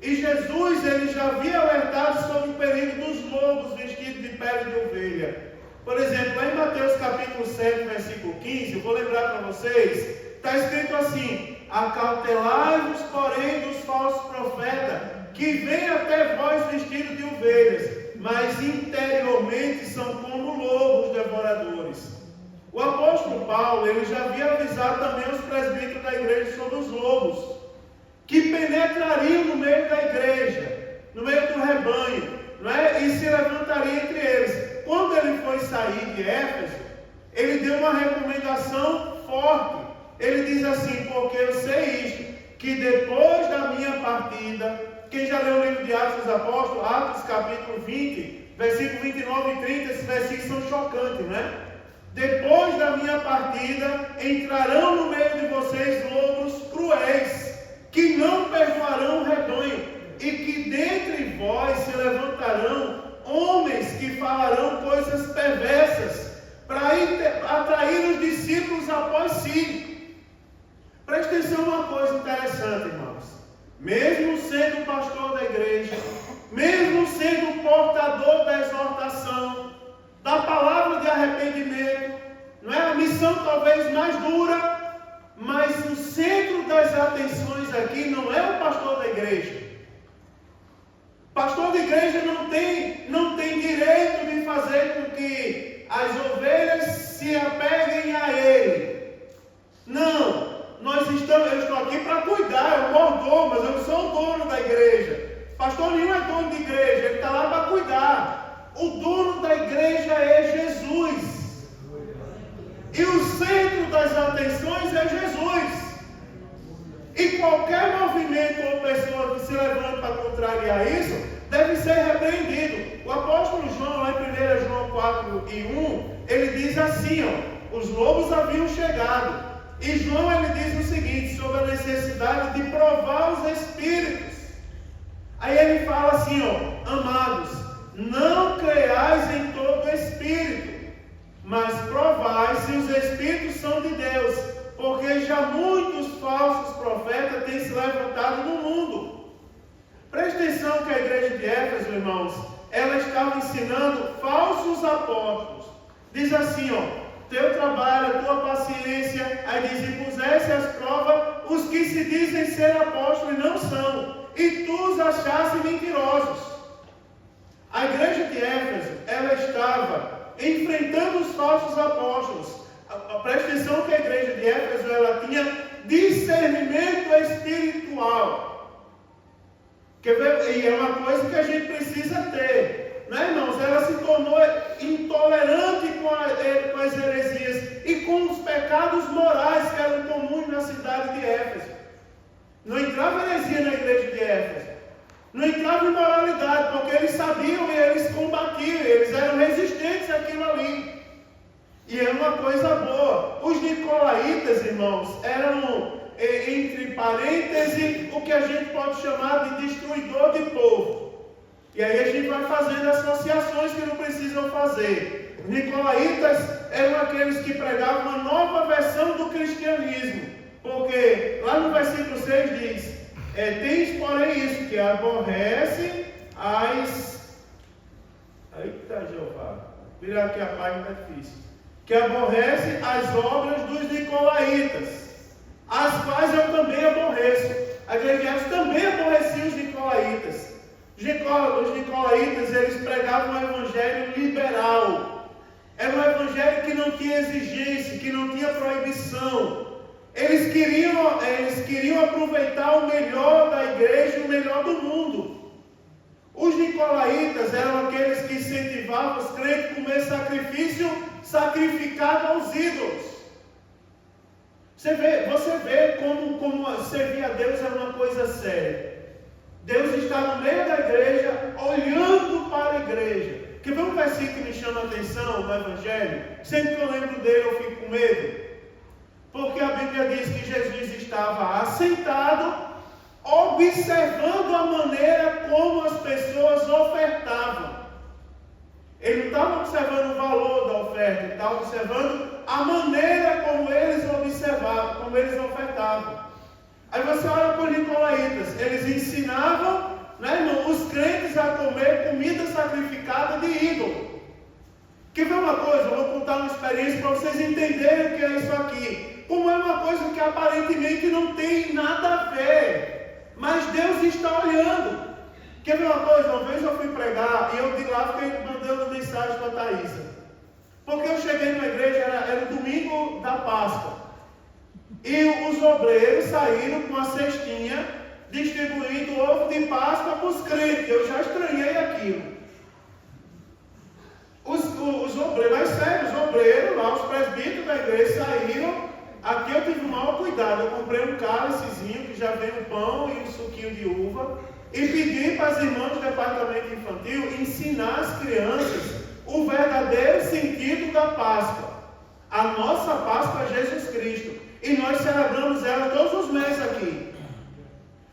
[SPEAKER 1] E Jesus ele já havia alertado sobre o perigo dos lobos vestidos de pele de ovelha. Por exemplo, lá em Mateus capítulo 7, versículo 15, eu vou lembrar para vocês, está escrito assim: acautelai-vos, porém, dos falsos profetas, que vêm até vós vestidos de ovelhas, mas interiormente são como lobos devoradores. O apóstolo Paulo, ele já havia avisado também os presbíteros da igreja sobre os lobos, que penetrariam no meio da igreja, no meio do rebanho, não é? E se levantariam entre eles. Quando ele foi sair de Éfeso, ele deu uma recomendação forte. Ele diz assim: porque eu sei isto, que depois da minha partida, quem já leu o livro de Atos dos Apóstolos, Atos capítulo 20, versículo 29 e 30, esses versículos são chocantes, não é? Depois da minha partida, entrarão no meio de vocês lobos cruéis, que não perdoarão o rebanho, e que dentre vós se levantarão homens que falarão coisas perversas, para atrair os discípulos após si. Preste atenção uma coisa interessante, irmãos. Mesmo sendo pastor da igreja, mesmo sendo portador da exortação, da palavra de arrependimento, não é a missão talvez mais dura, mas o centro das atenções aqui não é o pastor da igreja. Pastor da igreja não tem direito de fazer com que as ovelhas se apeguem a ele. Não, eu estou aqui para cuidar, eu mordomo, mas eu não sou o dono da igreja. Pastor nenhum é dono de igreja, ele está lá para cuidar. O dono da igreja é Jesus. E o centro das atenções é Jesus. E qualquer movimento ou pessoa que se levante para contrariar isso, deve ser repreendido. O apóstolo João, lá em 1 João 4 e 1, ele diz assim, os lobos haviam chegado. E João, ele diz o seguinte, sobre a necessidade de provar os espíritos. Aí ele fala assim, amados, não creiais em todo espírito, mas provai se os espíritos são de Deus, porque já muitos falsos profetas têm se levantado no mundo. Preste atenção que a igreja de Éfeso, irmãos, ela estava ensinando falsos apóstolos. Diz assim, teu trabalho, a tua paciência, aí diz, e pusesse às provas os que se dizem ser apóstolos e não são, e tu os achaste mentirosos. A igreja de Éfeso, ela estava enfrentando os falsos apóstolos. Preste atenção que a igreja de Éfeso, ela tinha discernimento espiritual. Quer ver? E é uma coisa que a gente precisa ter, não é, irmãos? Ela se tornou intolerante com as heresias e com os pecados morais que eram comuns na cidade de Éfeso. Não entrava heresia na igreja de Éfeso, não entrava imoralidade, porque eles sabiam e eles combatiam, eles eram resistentes àquilo ali. E é uma coisa boa. Os nicolaítas, irmãos, eram, entre parênteses, o que a gente pode chamar de destruidor de povo. E aí a gente vai fazendo associações que não precisam fazer. Os nicolaítas eram aqueles que pregavam uma nova versão do cristianismo. Porque lá no versículo 6 diz, tens porém isso, que aborrece as... Eita Jeová, virar aqui a página é difícil. Que aborrece as obras dos nicolaítas, as quais eu também aborreço. A igreja de Éfeso também aborrecia os nicolaítas. Os nicolaítas, eles pregavam um evangelho liberal. Era um evangelho que não tinha exigência, que não tinha proibição. Eles queriam aproveitar o melhor da igreja e o melhor do mundo. Os nicolaítas eram aqueles que incentivavam os crentes a comer sacrifício sacrificado aos ídolos. Você vê como servir a Deus é uma coisa séria. Deus está no meio da igreja, olhando para a igreja. Quer ver um versículo que me chama a atenção no Evangelho? Sempre que eu lembro dele eu fico com medo. Porque a Bíblia diz que Jesus estava assentado, observando a maneira como as pessoas ofertavam. Ele não estava observando o valor da oferta, ele estava observando a maneira como eles observavam, como eles ofertavam. Aí você olha para os nicolaítas, eles ensinavam, né, irmão, os crentes a comer comida sacrificada de ídolo. Quer ver uma coisa? Eu vou contar uma experiência para vocês entenderem o que é isso aqui. Como é uma coisa que aparentemente não tem nada a ver, mas Deus está olhando. Quer ver uma coisa? Uma vez eu fui pregar e eu de lá fiquei mandando mensagem para a Thaísa. Porque eu cheguei numa igreja, era o domingo da Páscoa. E os obreiros saíram com a cestinha, distribuindo ovo de Páscoa para os crentes. Eu já estranhei aquilo. Os obreiros, mas sério, os obreiros lá, os presbíteros da igreja saíram. Aqui eu tive o maior cuidado. Eu comprei um cálicezinho que já vem um pão e um suquinho de uva. E pedi para as irmãs do departamento infantil ensinar as crianças o verdadeiro sentido da Páscoa. A nossa Páscoa é Jesus Cristo. E nós celebramos ela todos os meses aqui.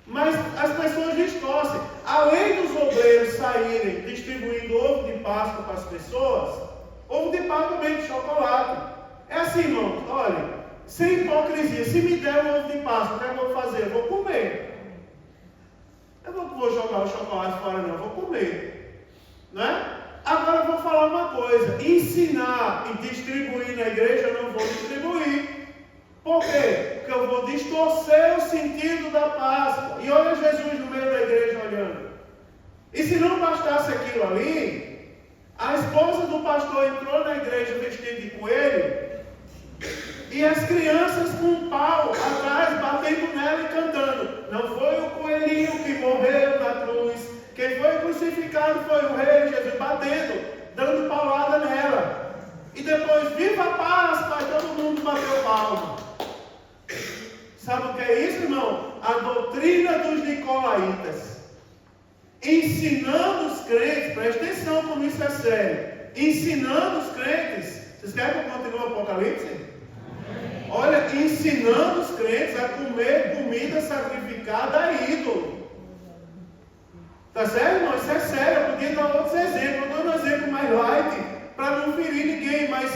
[SPEAKER 1] Mas as pessoas distorcem. Além dos obreiros saírem distribuindo ovo de Páscoa para as pessoas, ovo de Páscoa também de chocolate. É assim, irmão, olha, sem hipocrisia, se me der um ovo de Páscoa, o que eu vou fazer? Eu vou comer. Eu não vou jogar o chocolate fora, não, eu vou comer. Não é? Agora eu vou falar uma coisa: ensinar e distribuir na igreja eu não vou distribuir. Por quê? Porque eu vou distorcer o sentido da Páscoa. E olha Jesus no meio da igreja olhando. E se não bastasse aquilo ali, a esposa do pastor entrou na igreja vestida de coelho, e as crianças com um pau atrás, batendo nela e cantando. Não foi o coelhinho que morreu na cruz. Quem foi crucificado foi o rei Jesus, batendo, dando paulada nela. E depois, viva a Páscoa, e todo mundo bateu palma. Sabe o que é isso, irmão? A doutrina dos nicolaítas. Ensinando os crentes, presta atenção como isso é sério. Ensinando os crentes. Vocês querem que eu continue o Apocalipse? Olha, ensinando os crentes a comer comida sacrificada a ídolo. Tá certo, irmão? Isso é sério. Eu podia dar outros exemplos. Eu dou um exemplo mais light para não ferir ninguém. Mas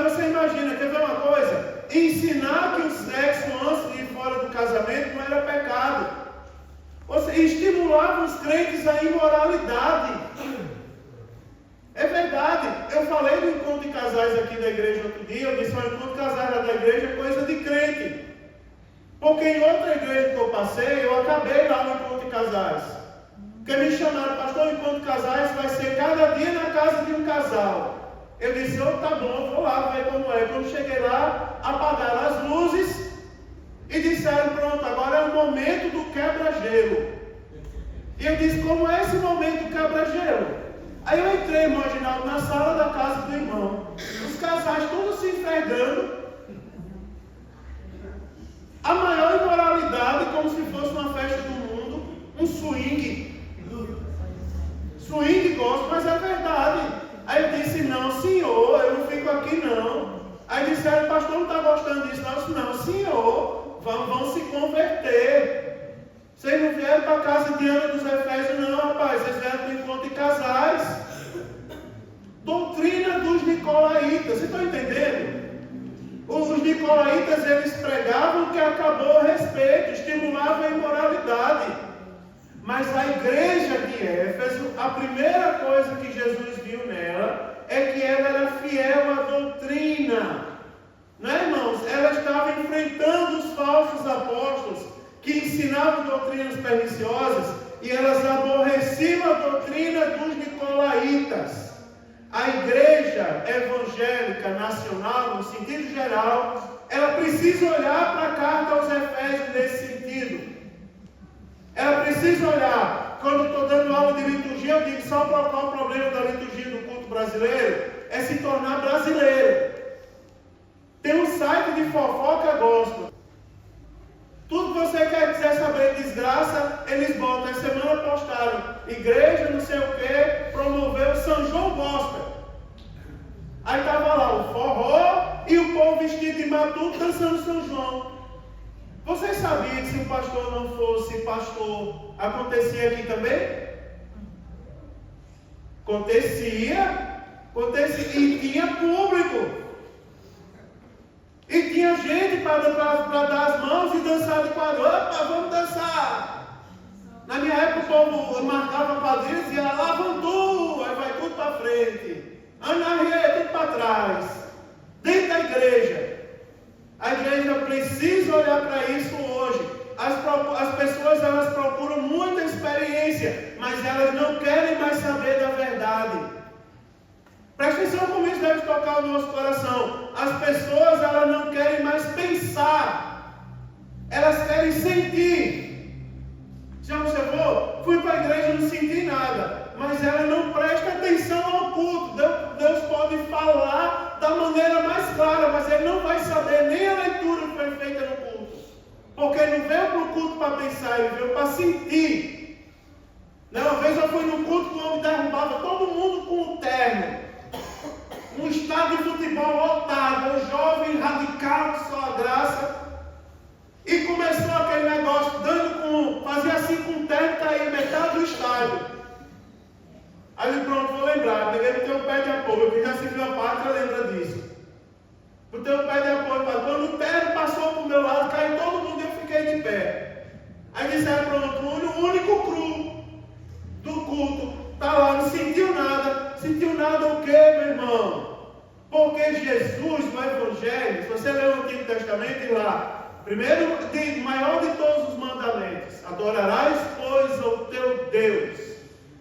[SPEAKER 1] você imagina, quer ver uma coisa? Ensinar que o sexo antes de ir fora do casamento não era pecado. Você estimulava os crentes à imoralidade. É verdade. Eu falei do encontro de casais aqui da igreja outro dia. Eu disse: o encontro de casais da igreja é coisa de crente. Porque em outra igreja que eu passei, eu acabei lá no encontro de casais. Porque me chamaram: pastor, o encontro de casais vai ser cada dia na casa de um casal. Eu disse: tá bom, vou lá ver como é. Quando cheguei lá, apagaram as luzes e disseram: pronto, agora é o momento do quebra-gelo. E eu disse: como é esse momento do quebra-gelo? Aí eu entrei, imaginado, na sala da casa do irmão. Os casais todos se enfregando. A maior imoralidade, como se fosse uma festa do mundo. Um swing. Swing gosto, mas é verdade. Aí eu disse: não, senhor, eu não fico aqui não. Aí disseram: pastor, não está gostando disso não? Eu disse: não, senhor, vão se converter. Vocês não vieram para a casa de Ana dos Efésios não, rapaz. Vocês vieram para o encontro de casais. Doutrina dos nicolaítas. Vocês estão entendendo? Os nicolaítas, eles pregavam que acabou o respeito, estimulavam a imoralidade. Mas a igreja de Éfeso, a primeira coisa que Jesus viu nela é que ela era fiel à doutrina. Né, irmãos? Ela estava enfrentando os falsos apóstolos que ensinavam doutrinas perniciosas, e elas aborreciam a doutrina dos nicolaítas. A igreja evangélica nacional, no sentido geral, ela precisa olhar para a carta aos Efésios nesse sentido. Ela precisa olhar. Quando eu estou dando aula de liturgia, eu digo: só qual o problema da liturgia do culto brasileiro? É se tornar brasileiro. Tem um site de fofoca gospel. Tudo que você quer quiser saber de desgraça, eles botam. Essa semana postaram: igreja não sei o que promoveu São João Gospel. Aí estava lá o forró e o povo vestido de matuto dançando São João. Vocês sabiam que se o pastor não fosse pastor, acontecia aqui também? Acontecia. E tinha público. E tinha gente para dar as mãos e dançar de quadro. Opa, vamos dançar. Na minha época o povo marcava quadrilha e dizia: lá vão tu, aí vai tudo para frente. Anarria, tudo para trás. Dentro da igreja. A igreja precisa olhar para isso hoje. As pessoas, elas procuram muita experiência, mas elas não querem mais saber da verdade. Presta atenção como isso deve tocar buscar o nosso coração. As pessoas, elas não querem mais pensar, elas querem sentir. Já observou? Fui para a igreja e não senti nada, mas ela não presta atenção ao culto. Deus pode falar da maneira mais clara, mas ele não vai saber nem a leitura que foi feita no culto, porque ele não veio para o culto para pensar, ele veio para sentir. Uma vez eu fui no culto que o homem derrubava todo mundo com o terno, um estádio de futebol lotado, um jovem radical de sua graça, e começou aquele negócio, fazia assim com o terno, caía metade do estádio. Aí pronto, vou lembrar, peguei no teu pé de apoio, quem já serviu a pátria lembra disso. No teu pé de apoio, quando o terno passou para o meu lado, caiu todo mundo e eu fiquei de pé. Aí disseram, pronto, o único cru do culto está lá, não sentiu nada. Sentiu nada o quê, meu irmão? Porque Jesus, no Evangelho, se você ler o Antigo Testamento, e lá, primeiro, maior de todos os mandamentos, adorarás, pois, ao teu Deus,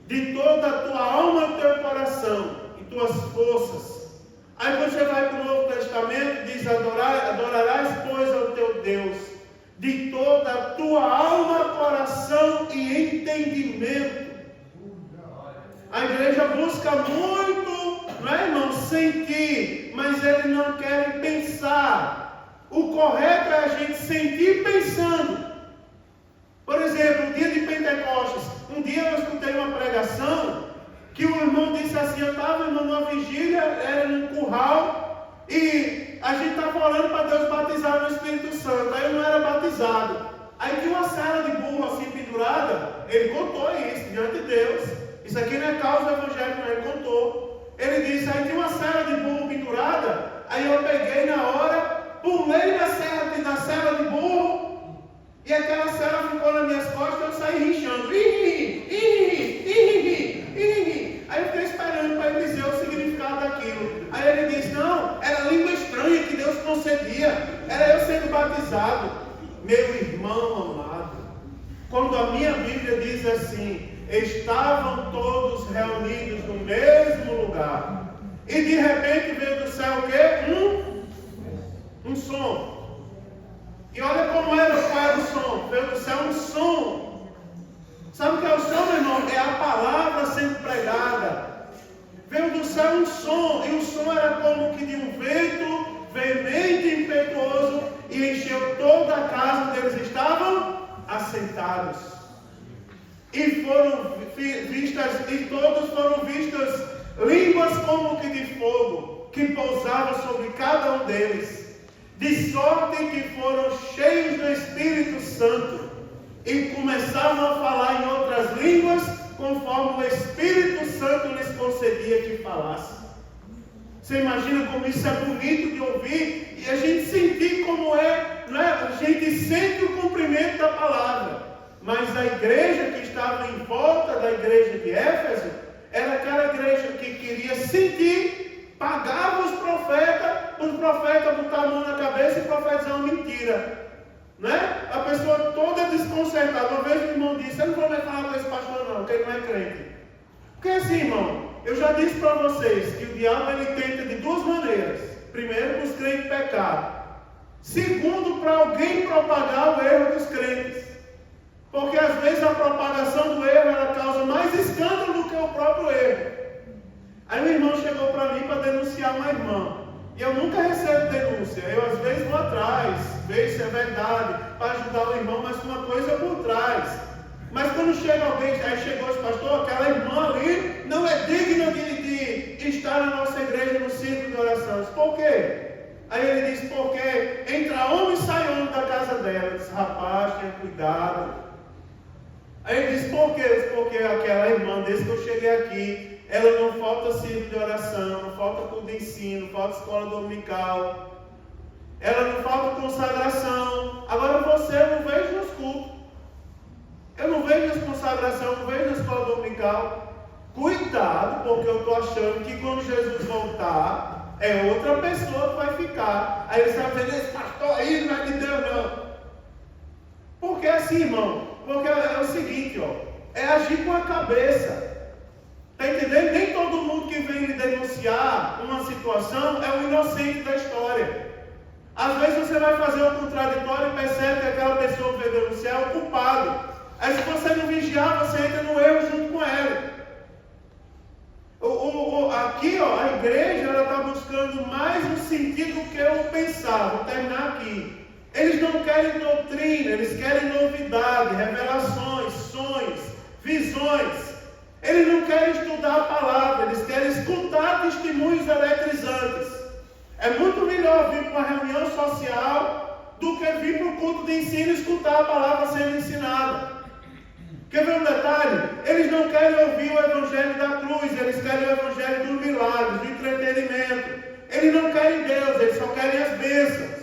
[SPEAKER 1] de toda a tua alma e teu coração, e tuas forças. Aí quando você vai para o Novo Testamento, diz, adorarás, pois, ao teu Deus, de toda a tua alma, coração e entendimento. A igreja busca muito, não é, irmão, sentir, mas eles não querem pensar. O correto é a gente sentir pensando. Por exemplo, no dia de Pentecostes, um dia eu escutei uma pregação que o irmão disse assim, eu estava numa vigília, era num curral, e a gente estava orando para Deus batizar no Espírito Santo. Aí eu não era batizado. Aí tinha uma cela de burro assim pendurada, ele contou isso diante de Deus. Isso aqui não é causa do evangelho, mas ele contou. Ele disse, aí tinha uma cela de burro pendurada, aí eu peguei na hora, pulei na cela de burro, e aquela cela ficou nas minhas costas, eu saí rinchando. Aí eu fiquei esperando para ele dizer o significado daquilo. Aí ele disse, não, era língua estranha que Deus concedia, era eu sendo batizado. Meu irmão amado, quando a minha Bíblia diz assim, estavam todos reunidos no mesmo lugar, e de repente veio do céu o quê? Um som. E olha como era o som. Veio do céu um som. Sabe o que é o som, meu irmão? É a palavra sendo pregada. Veio do céu um som, e o som era como que de um vento veemente e impetuoso, e encheu toda a casa onde eles estavam assentados. E foram vistas, e todos foram vistas línguas como que de fogo, que pousavam sobre cada um deles, de sorte que foram cheios do Espírito Santo, e começavam a falar em outras línguas, conforme o Espírito Santo lhes concedia que falassem. Você imagina como isso é bonito de ouvir, e a gente sentir como é, né? A gente sente o cumprimento da palavra. Mas a igreja que estava em volta da igreja de Éfeso, era aquela igreja que queria sentir, pagava os profetas botavam a mão na cabeça e profetizavam mentira. Né? A pessoa toda desconcertada. Uma vez o irmão disse, eu não vou mais falar com esse pastor não, porque ele não é crente. Porque assim, irmão, eu já disse para vocês que o diabo ele tenta de duas maneiras. Primeiro, para os crentes pecar. Segundo, para alguém propagar o erro dos crentes. Porque às vezes a propagação do erro ela causa mais escândalo do que o próprio erro. Aí o irmão chegou para mim para denunciar uma irmã. E eu nunca recebo denúncia. Eu às vezes vou atrás, vejo se é verdade, para ajudar o irmão, mas com uma coisa por trás. Mas quando chega alguém, aí chegou esse pastor, aquela irmã ali não é digna de estar na nossa igreja no círculo de oração. Por quê? Aí ele disse, porque entra homem e sai homem da casa dela. Eu disse, rapaz, tenha cuidado. Aí ele disse, por quê? Porque aquela irmã, desde que eu cheguei aqui, ela não falta círculo de oração, não falta culto de ensino, não falta escola dominical, ela não falta consagração. Agora você, eu não vejo nos cultos, eu não vejo nas consagração, eu não vejo na escola dominical. Cuidado, porque eu estou achando que quando Jesus voltar, é outra pessoa que vai ficar. Aí você vai dizer, esse pastor aí não é de Deus não. Porque assim, irmão, porque é o seguinte, é agir com a cabeça. Está entendendo? Nem todo mundo que vem lhe denunciar uma situação situação é o inocente da história. Às vezes você vai fazer o contraditório e percebe que aquela pessoa que vai denunciar é o culpado. Aí se você não vigiar, você entra no erro junto com ele. Aqui, a igreja está buscando mais um sentido que eu pensar. Vou terminar aqui. Eles não querem doutrina, eles querem novidade, revelações, sonhos, visões. Eles não querem estudar a palavra, eles querem escutar testemunhos eletrizantes. É muito melhor vir para uma reunião social do que vir para o culto de ensino e escutar a palavra sendo ensinada. Quer ver um detalhe? Eles não querem ouvir o evangelho da cruz, eles querem o evangelho dos milagres, do entretenimento. Eles não querem Deus, eles só querem as bênçãos.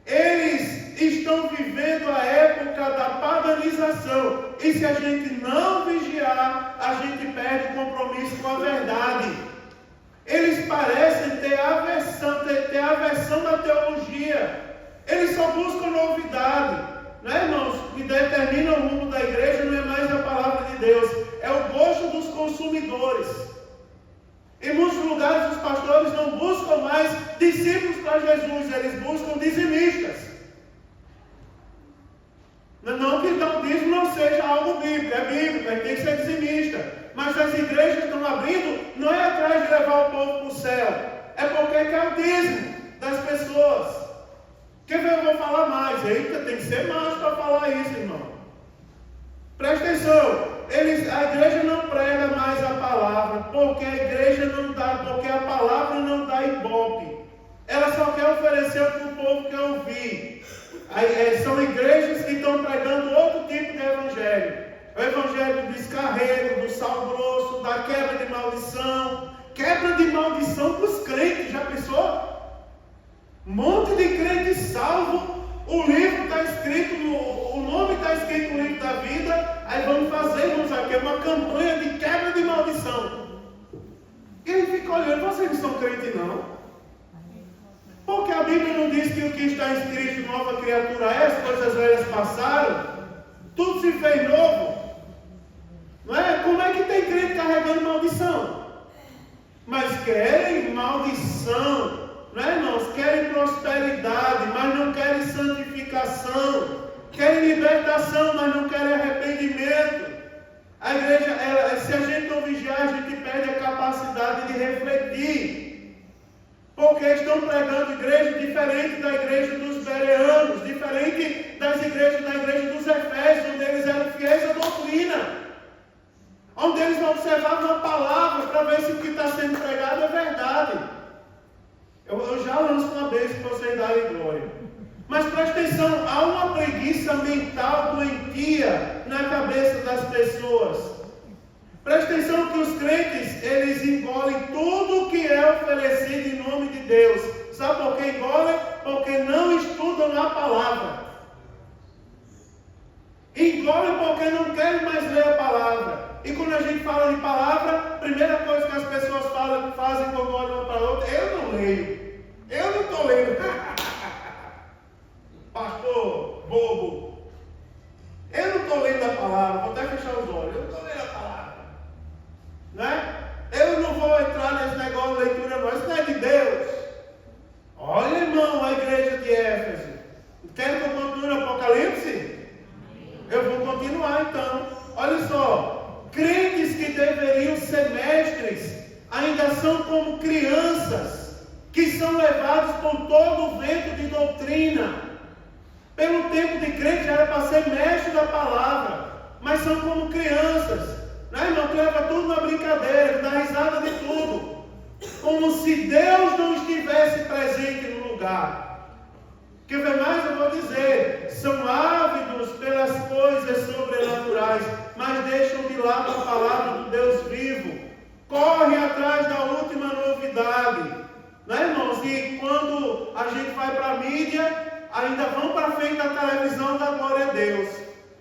[SPEAKER 1] Eles estão vivendo a época da paganização. E se a gente não vigiar, a gente perde o compromisso com a verdade. Eles parecem ter aversão da teologia. Eles só buscam novidade. Não é, irmãos? O que determina o rumo da igreja não é mais a palavra de Deus. É o gosto dos consumidores. Em muitos lugares os pastores não buscam mais discípulos para Jesus. Eles buscam dizimistas. Não que então dízimo não seja algo bíblico. É bíblico, tem que ser dizimista. Mas as igrejas estão abrindo, não é atrás de levar o povo para o céu, é porque quer o dízimo das pessoas. Quer ver? Eu vou falar mais. Eita, tem que ser macho para falar isso, irmão. Presta atenção. A igreja não prega mais a palavra, porque a igreja não dá, porque a palavra não dá ibope. Ela só quer oferecer o que o povo quer ouvir. São igrejas que estão pregando outro tipo de evangelho. O evangelho do descarrego, do sal grosso, da quebra de maldição. Quebra de maldição para os crentes, já pensou? Um monte de crentes salvo. O livro está escrito, o nome está escrito no livro da vida. Aí vamos fazer, irmãos, aqui uma campanha de quebra de maldição. E ele fica olhando, vocês não são crentes não? Porque a Bíblia não diz que o que está escrito, nova criatura é, as coisas velhas passaram, tudo se fez novo. Não é? Como é que tem crente carregando maldição? Mas querem maldição, não é, irmãos? Querem prosperidade, mas não querem santificação. Querem libertação, mas não querem arrependimento. A igreja, se a gente não vigiar, a gente perde a capacidade de refletir. Porque estão pregando igreja diferente da igreja dos bereanos, diferente da igreja dos Efésios, onde eles eram fiéis à doutrina. Onde eles não observavam a palavra para ver se o que está sendo pregado é verdade. Eu já lanço uma vez para vocês darem glória. Mas presta atenção, há uma preguiça mental doentia na cabeça das pessoas. Presta atenção que os crentes, eles engolem tudo que é oferecido em nome de Deus. Sabe por que engolem? Porque não estudam a palavra. Engolem porque não querem mais ler a palavra. E quando a gente fala de palavra, a primeira coisa que as pessoas fazem quando olham uma para a outra, eu não leio. Eu não estou lendo. Pastor, bobo. Eu não estou lendo a palavra, vou até fechar os olhos. Eu não estou lendo a palavra. Né? Eu não vou entrar nesse negócio de leitura, não. Isso não é de Deus. Olha, irmão, a igreja de Éfeso. Quer que eu continue no Apocalipse? Eu vou continuar então. Olha só. Crentes que deveriam ser mestres, ainda são como crianças, que são levados por todo o vento de doutrina. Pelo tempo de crente já era para ser mestre da palavra, mas são como crianças. Né, irmão, que leva tudo na brincadeira, que dá risada de tudo. Como se Deus não estivesse presente no lugar. Quer ver mais? Eu vou dizer, são ávidos pelas coisas sobrenaturais, mas deixam de lado a palavra do Deus vivo. Corre atrás da última novidade. Não é, irmãos? E quando a gente vai para a mídia, ainda vão para frente da televisão da glória a Deus.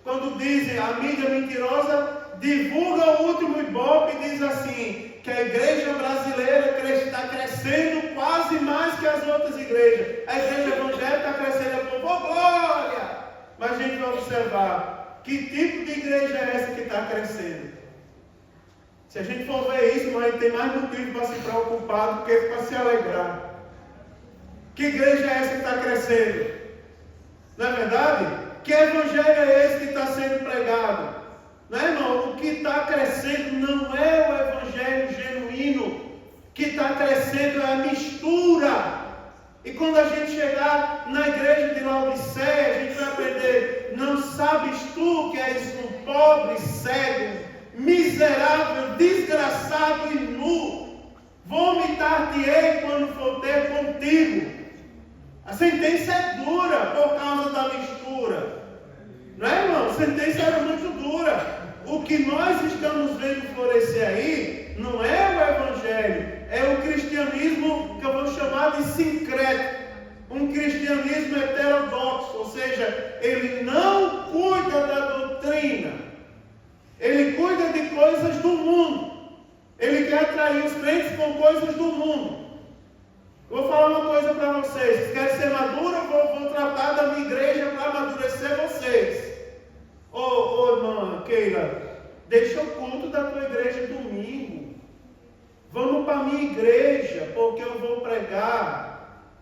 [SPEAKER 1] Quando dizem, a mídia mentirosa divulga o último ibope e diz assim, que a igreja brasileira está crescendo quase mais que as outras igrejas. A igreja evangélica está crescendo, por glória! Mas a gente vai observar, que tipo de igreja é essa que está crescendo? Se a gente for ver isso, a gente tem mais motivo para se preocupar do que para se alegrar. Que igreja é essa que está crescendo? Não é verdade? Que evangelho é esse que está sendo pregado? Não é, irmão? O que está crescendo não é o evangelho genuíno. O que está crescendo é a mistura. E quando a gente chegar na igreja de Laodiceia, a gente vai aprender: não sabes tu que és um pobre, cego, miserável, desgraçado e nu? Vomitar-te-ei quando for ter contigo. A sentença é dura por causa da mistura. Não é, irmão? A sentença era muito dura. O que nós estamos vendo florescer aí não é o evangelho, é o cristianismo que eu vou chamar de sincreto. Um cristianismo heterodoxo, ou seja, ele não cuida da doutrina, ele cuida de coisas do mundo. Ele quer atrair os crentes com coisas do mundo. Vou falar uma coisa para vocês: se querem ser maduros, eu vou tratar da minha igreja para amadurecer vocês. Ô irmã Keila, deixa o culto da tua igreja domingo. Vamos para a minha igreja, porque eu vou pregar.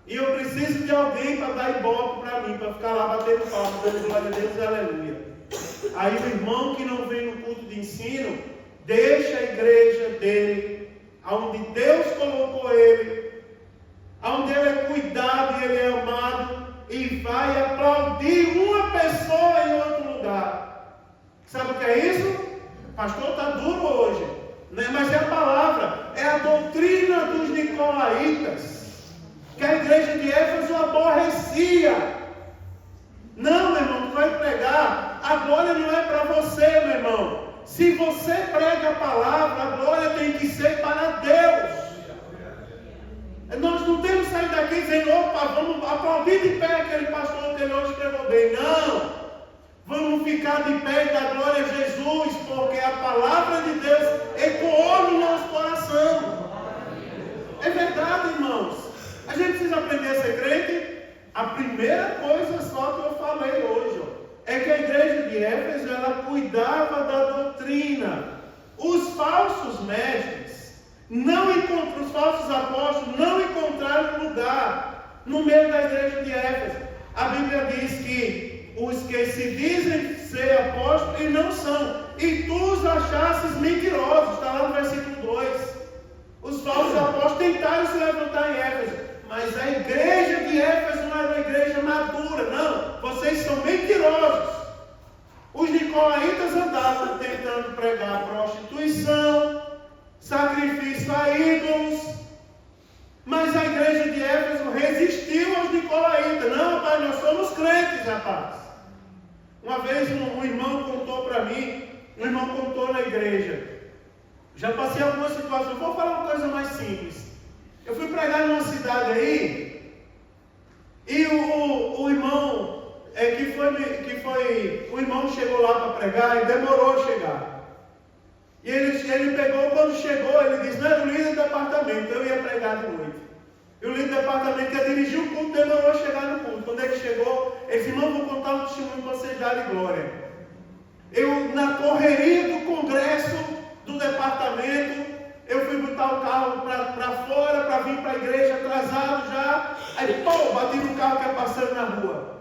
[SPEAKER 1] E eu preciso de alguém para dar ibope para mim, para ficar lá batendo palma, dando glória a Deus e aleluia. Aí o irmão que não vem no culto de ensino, deixa a igreja dele, aonde Deus colocou ele, onde ele é cuidado e ele é amado, e vai aplaudir uma pessoa em outro lugar. Sabe o que é isso? O pastor está duro hoje, né? Mas é a palavra, é a doutrina dos nicolaítas, que a igreja de Éfeso aborrecia. Não, meu irmão, tu vai pregar, a glória não é para você, meu irmão. Se você prega a palavra, a glória tem que ser para Deus. Nós não temos que sair daqui dizendo: opa, vamos aplaudir de pé aquele pastor que ele hoje pregou bem. Não! Vamos ficar de pé e dar glória a Jesus, porque a palavra de Deus ecoou no nosso coração. É verdade, irmãos. A gente precisa aprender a ser crente. A primeira coisa só que eu falei hoje é que a igreja de Éfeso, ela cuidava da doutrina. Os falsos mestres, os falsos apóstolos não encontraram lugar no meio da igreja de Éfeso. A Bíblia diz que os que se dizem ser apóstolos e não são, e tu os achasses mentirosos, está lá no versículo 2. Os falsos apóstolos tentaram se levantar em Éfeso, mas a igreja de Éfeso não era uma igreja madura. Não, vocês são mentirosos. Os nicolaítas andavam tentando pregar prostituição, sacrifício a ídolos, mas a igreja de Éfeso resistiu aos nicolaítas. Não, rapaz, nós somos crentes, rapaz. Uma vez um irmão contou para mim, um irmão contou na igreja, já passei algumas situações, vou falar uma coisa mais simples. Eu fui pregar numa cidade aí, e o irmão, o irmão chegou lá para pregar e demorou a chegar. E ele pegou, quando chegou, ele disse: não era o líder do departamento, eu ia pregar de noite. E o líder do departamento que ia dirigir o culto demorou a chegar no culto. Quando ele chegou, ele disse: irmão, vou contar um testemunho para vocês darem glória. Eu, na correria do congresso do departamento, eu fui botar o carro para fora, para vir para a igreja atrasado já. Aí, bati no carro que ia passando na rua.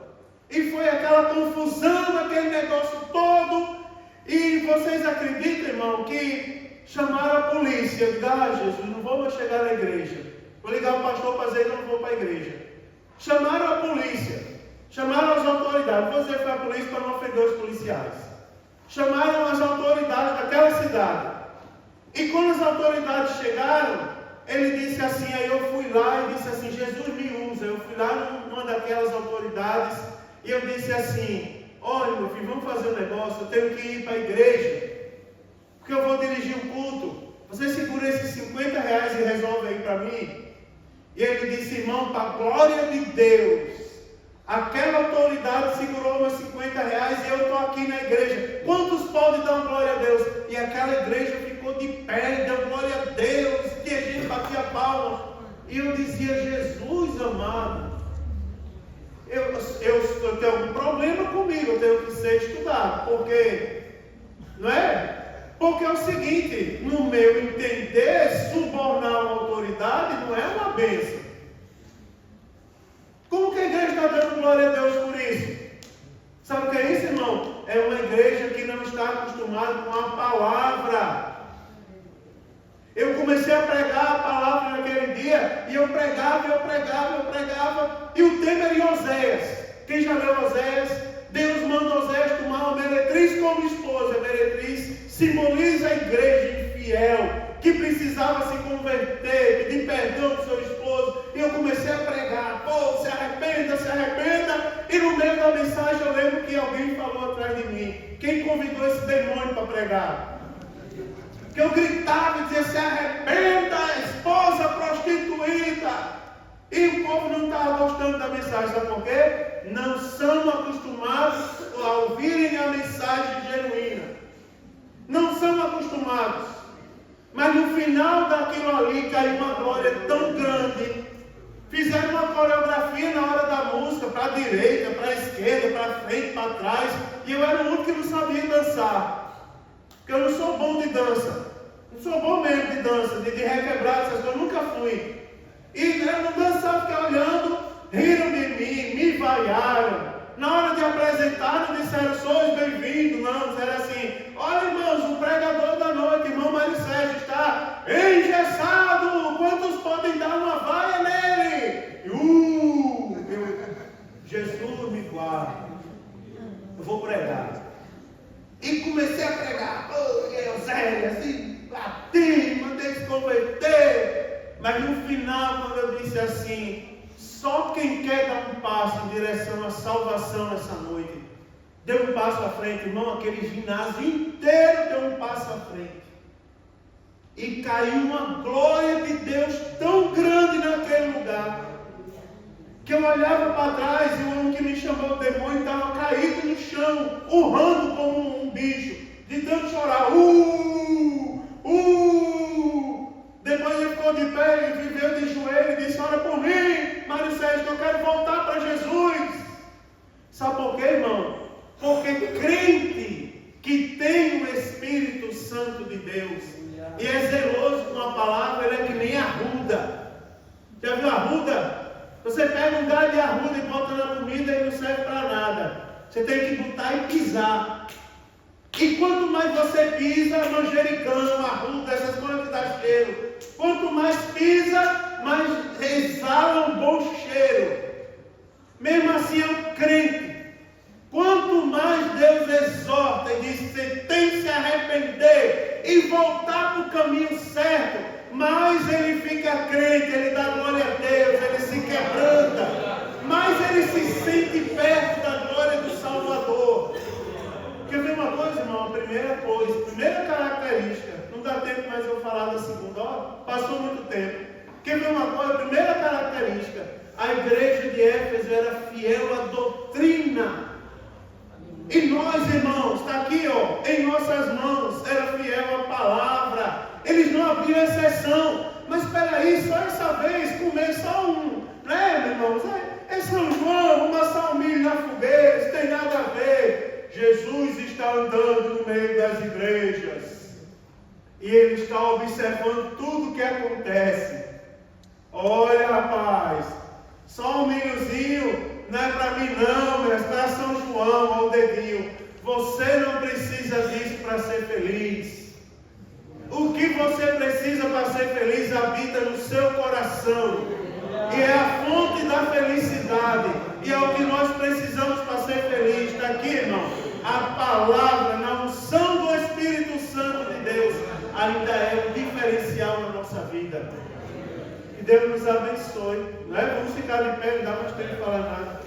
[SPEAKER 1] E foi aquela confusão, aquele negócio todo. E vocês acreditam, irmão, que chamaram a polícia? Eu digo: Jesus, não vou mais chegar na igreja. Vou ligar o pastor para dizer que não vou para a igreja. Chamaram a polícia, chamaram as autoridades. Vou dizer que foi a polícia para não ofender os policiais. Chamaram as autoridades daquela cidade. E quando as autoridades chegaram, ele disse assim, aí eu fui lá e disse assim: Jesus me usa. Eu fui lá numa daquelas autoridades e eu disse assim: olha, meu filho, vamos fazer um negócio, eu tenho que ir para a igreja, porque eu vou dirigir o culto. Você segura esses 50 reais e resolve aí para mim? E ele disse: irmão, para a glória de Deus, aquela autoridade segurou meus 50 reais e eu estou aqui na igreja. Quantos podem dar glória a Deus? E aquela igreja ficou de pé, deu glória a Deus, e a gente batia palma. E eu dizia: Jesus amado, eu tenho algum problema comigo, eu tenho que ser estudado, porque, não é? Porque é o seguinte, no meu entender, subornar uma autoridade não é uma bênção. Como que a igreja está dando glória a Deus por isso? Sabe o que é isso, irmão? É uma igreja que não está acostumada com a palavra. Eu comecei a pregar a palavra naquele dia, e eu pregava, e o tema era em Oséias. Quem já leu Oséias? Deus manda Oséias tomar uma meretriz como esposa. A meretriz simboliza a igreja infiel, que precisava se converter, pedir perdão para o seu esposo. E eu comecei a pregar, pô, se arrependa. E no meio da mensagem eu lembro que alguém falou atrás de mim: quem convidou esse demônio para pregar? Que eu gritava e dizia: se arrependa, esposa prostituída. E o povo não estava gostando da mensagem, sabe por quê? Não são acostumados a ouvirem a mensagem genuína. Não são acostumados. Mas no final daquilo ali caiu uma glória tão grande. Fizeram uma coreografia na hora da música, para a direita, para a esquerda, para frente, para trás. E eu era o único que não sabia dançar. Porque eu não sou bom de dança. Não sou bom mesmo de dança, de requebrar essas coisas. Eu nunca fui. E eu não dançava, ficar olhando, riram de mim, me vaiaram. Na hora de apresentar, não disseram: sois bem-vindos, não, disseram assim: olha, irmãos, o pregador da noite, irmão Mário Sérgio, está engessado, quantos podem dar uma vaia nele? Jesus me guarde, eu vou pregar. E comecei a pregar, Eusébio, assim, bati, mandei se converter. Mas no final, quando eu disse assim: só quem quer dar um passo em direção à salvação nessa noite, deu um passo à frente, irmão, aquele ginásio inteiro deu um passo à frente. E caiu uma glória de Deus tão grande naquele lugar, que eu olhava para trás e o homem que me chamou o demônio estava caído no chão, urrando como um bicho, de tanto chorar. Depois ele ficou de pé e viveu de joelho e disse: ora por mim, Mário Sérgio, que eu quero voltar para Jesus. Sabe por quê, irmão? Porque crente que tem o Espírito Santo de Deus e é zeloso com a palavra, ele é que nem arruda. Já viu arruda? Você pega um galho de arruda e bota na comida e não serve para nada. Você tem que botar e pisar. E quanto mais você pisa, manjericão, arruda, essas coisas que dá cheiro. Quanto mais pisa, mais exala um bom cheiro. Mesmo assim é um crente. Quanto mais Deus exorta e diz: você tem que se arrepender e voltar para o caminho certo, mais ele fica crente, ele dá glória a Deus, ele se quebranta, mais ele se sente perto da glória do Salvador. Quer ver uma coisa, irmão? A primeira característica, não dá tempo mais eu falar da segunda, passou muito tempo. Quer ver uma coisa? A primeira característica: a igreja de Éfeso era fiel à doutrina. E nós, irmãos, está aqui, em nossas mãos, era fiel à palavra. Eles não abriam exceção. Mas espera aí, só essa vez comer só um, né, meus irmãos? É São João, vamos assar um milho na fogueira, isso tem nada a ver. Jesus está andando no meio das igrejas. E Ele está observando tudo o que acontece. Olha, rapaz, só um milhozinho não é para mim não, é para São João, ao dedinho. Você não precisa disso para ser feliz. O que você precisa para ser feliz habita no seu coração. E é a fonte da felicidade. E é o que nós precisamos para ser feliz. Está aqui, irmão. A palavra, na unção do Espírito Santo de Deus, ainda é um diferencial na nossa vida. Que Deus nos abençoe. Não é? Vamos ficar de pé, não dá mais tempo de falar nada.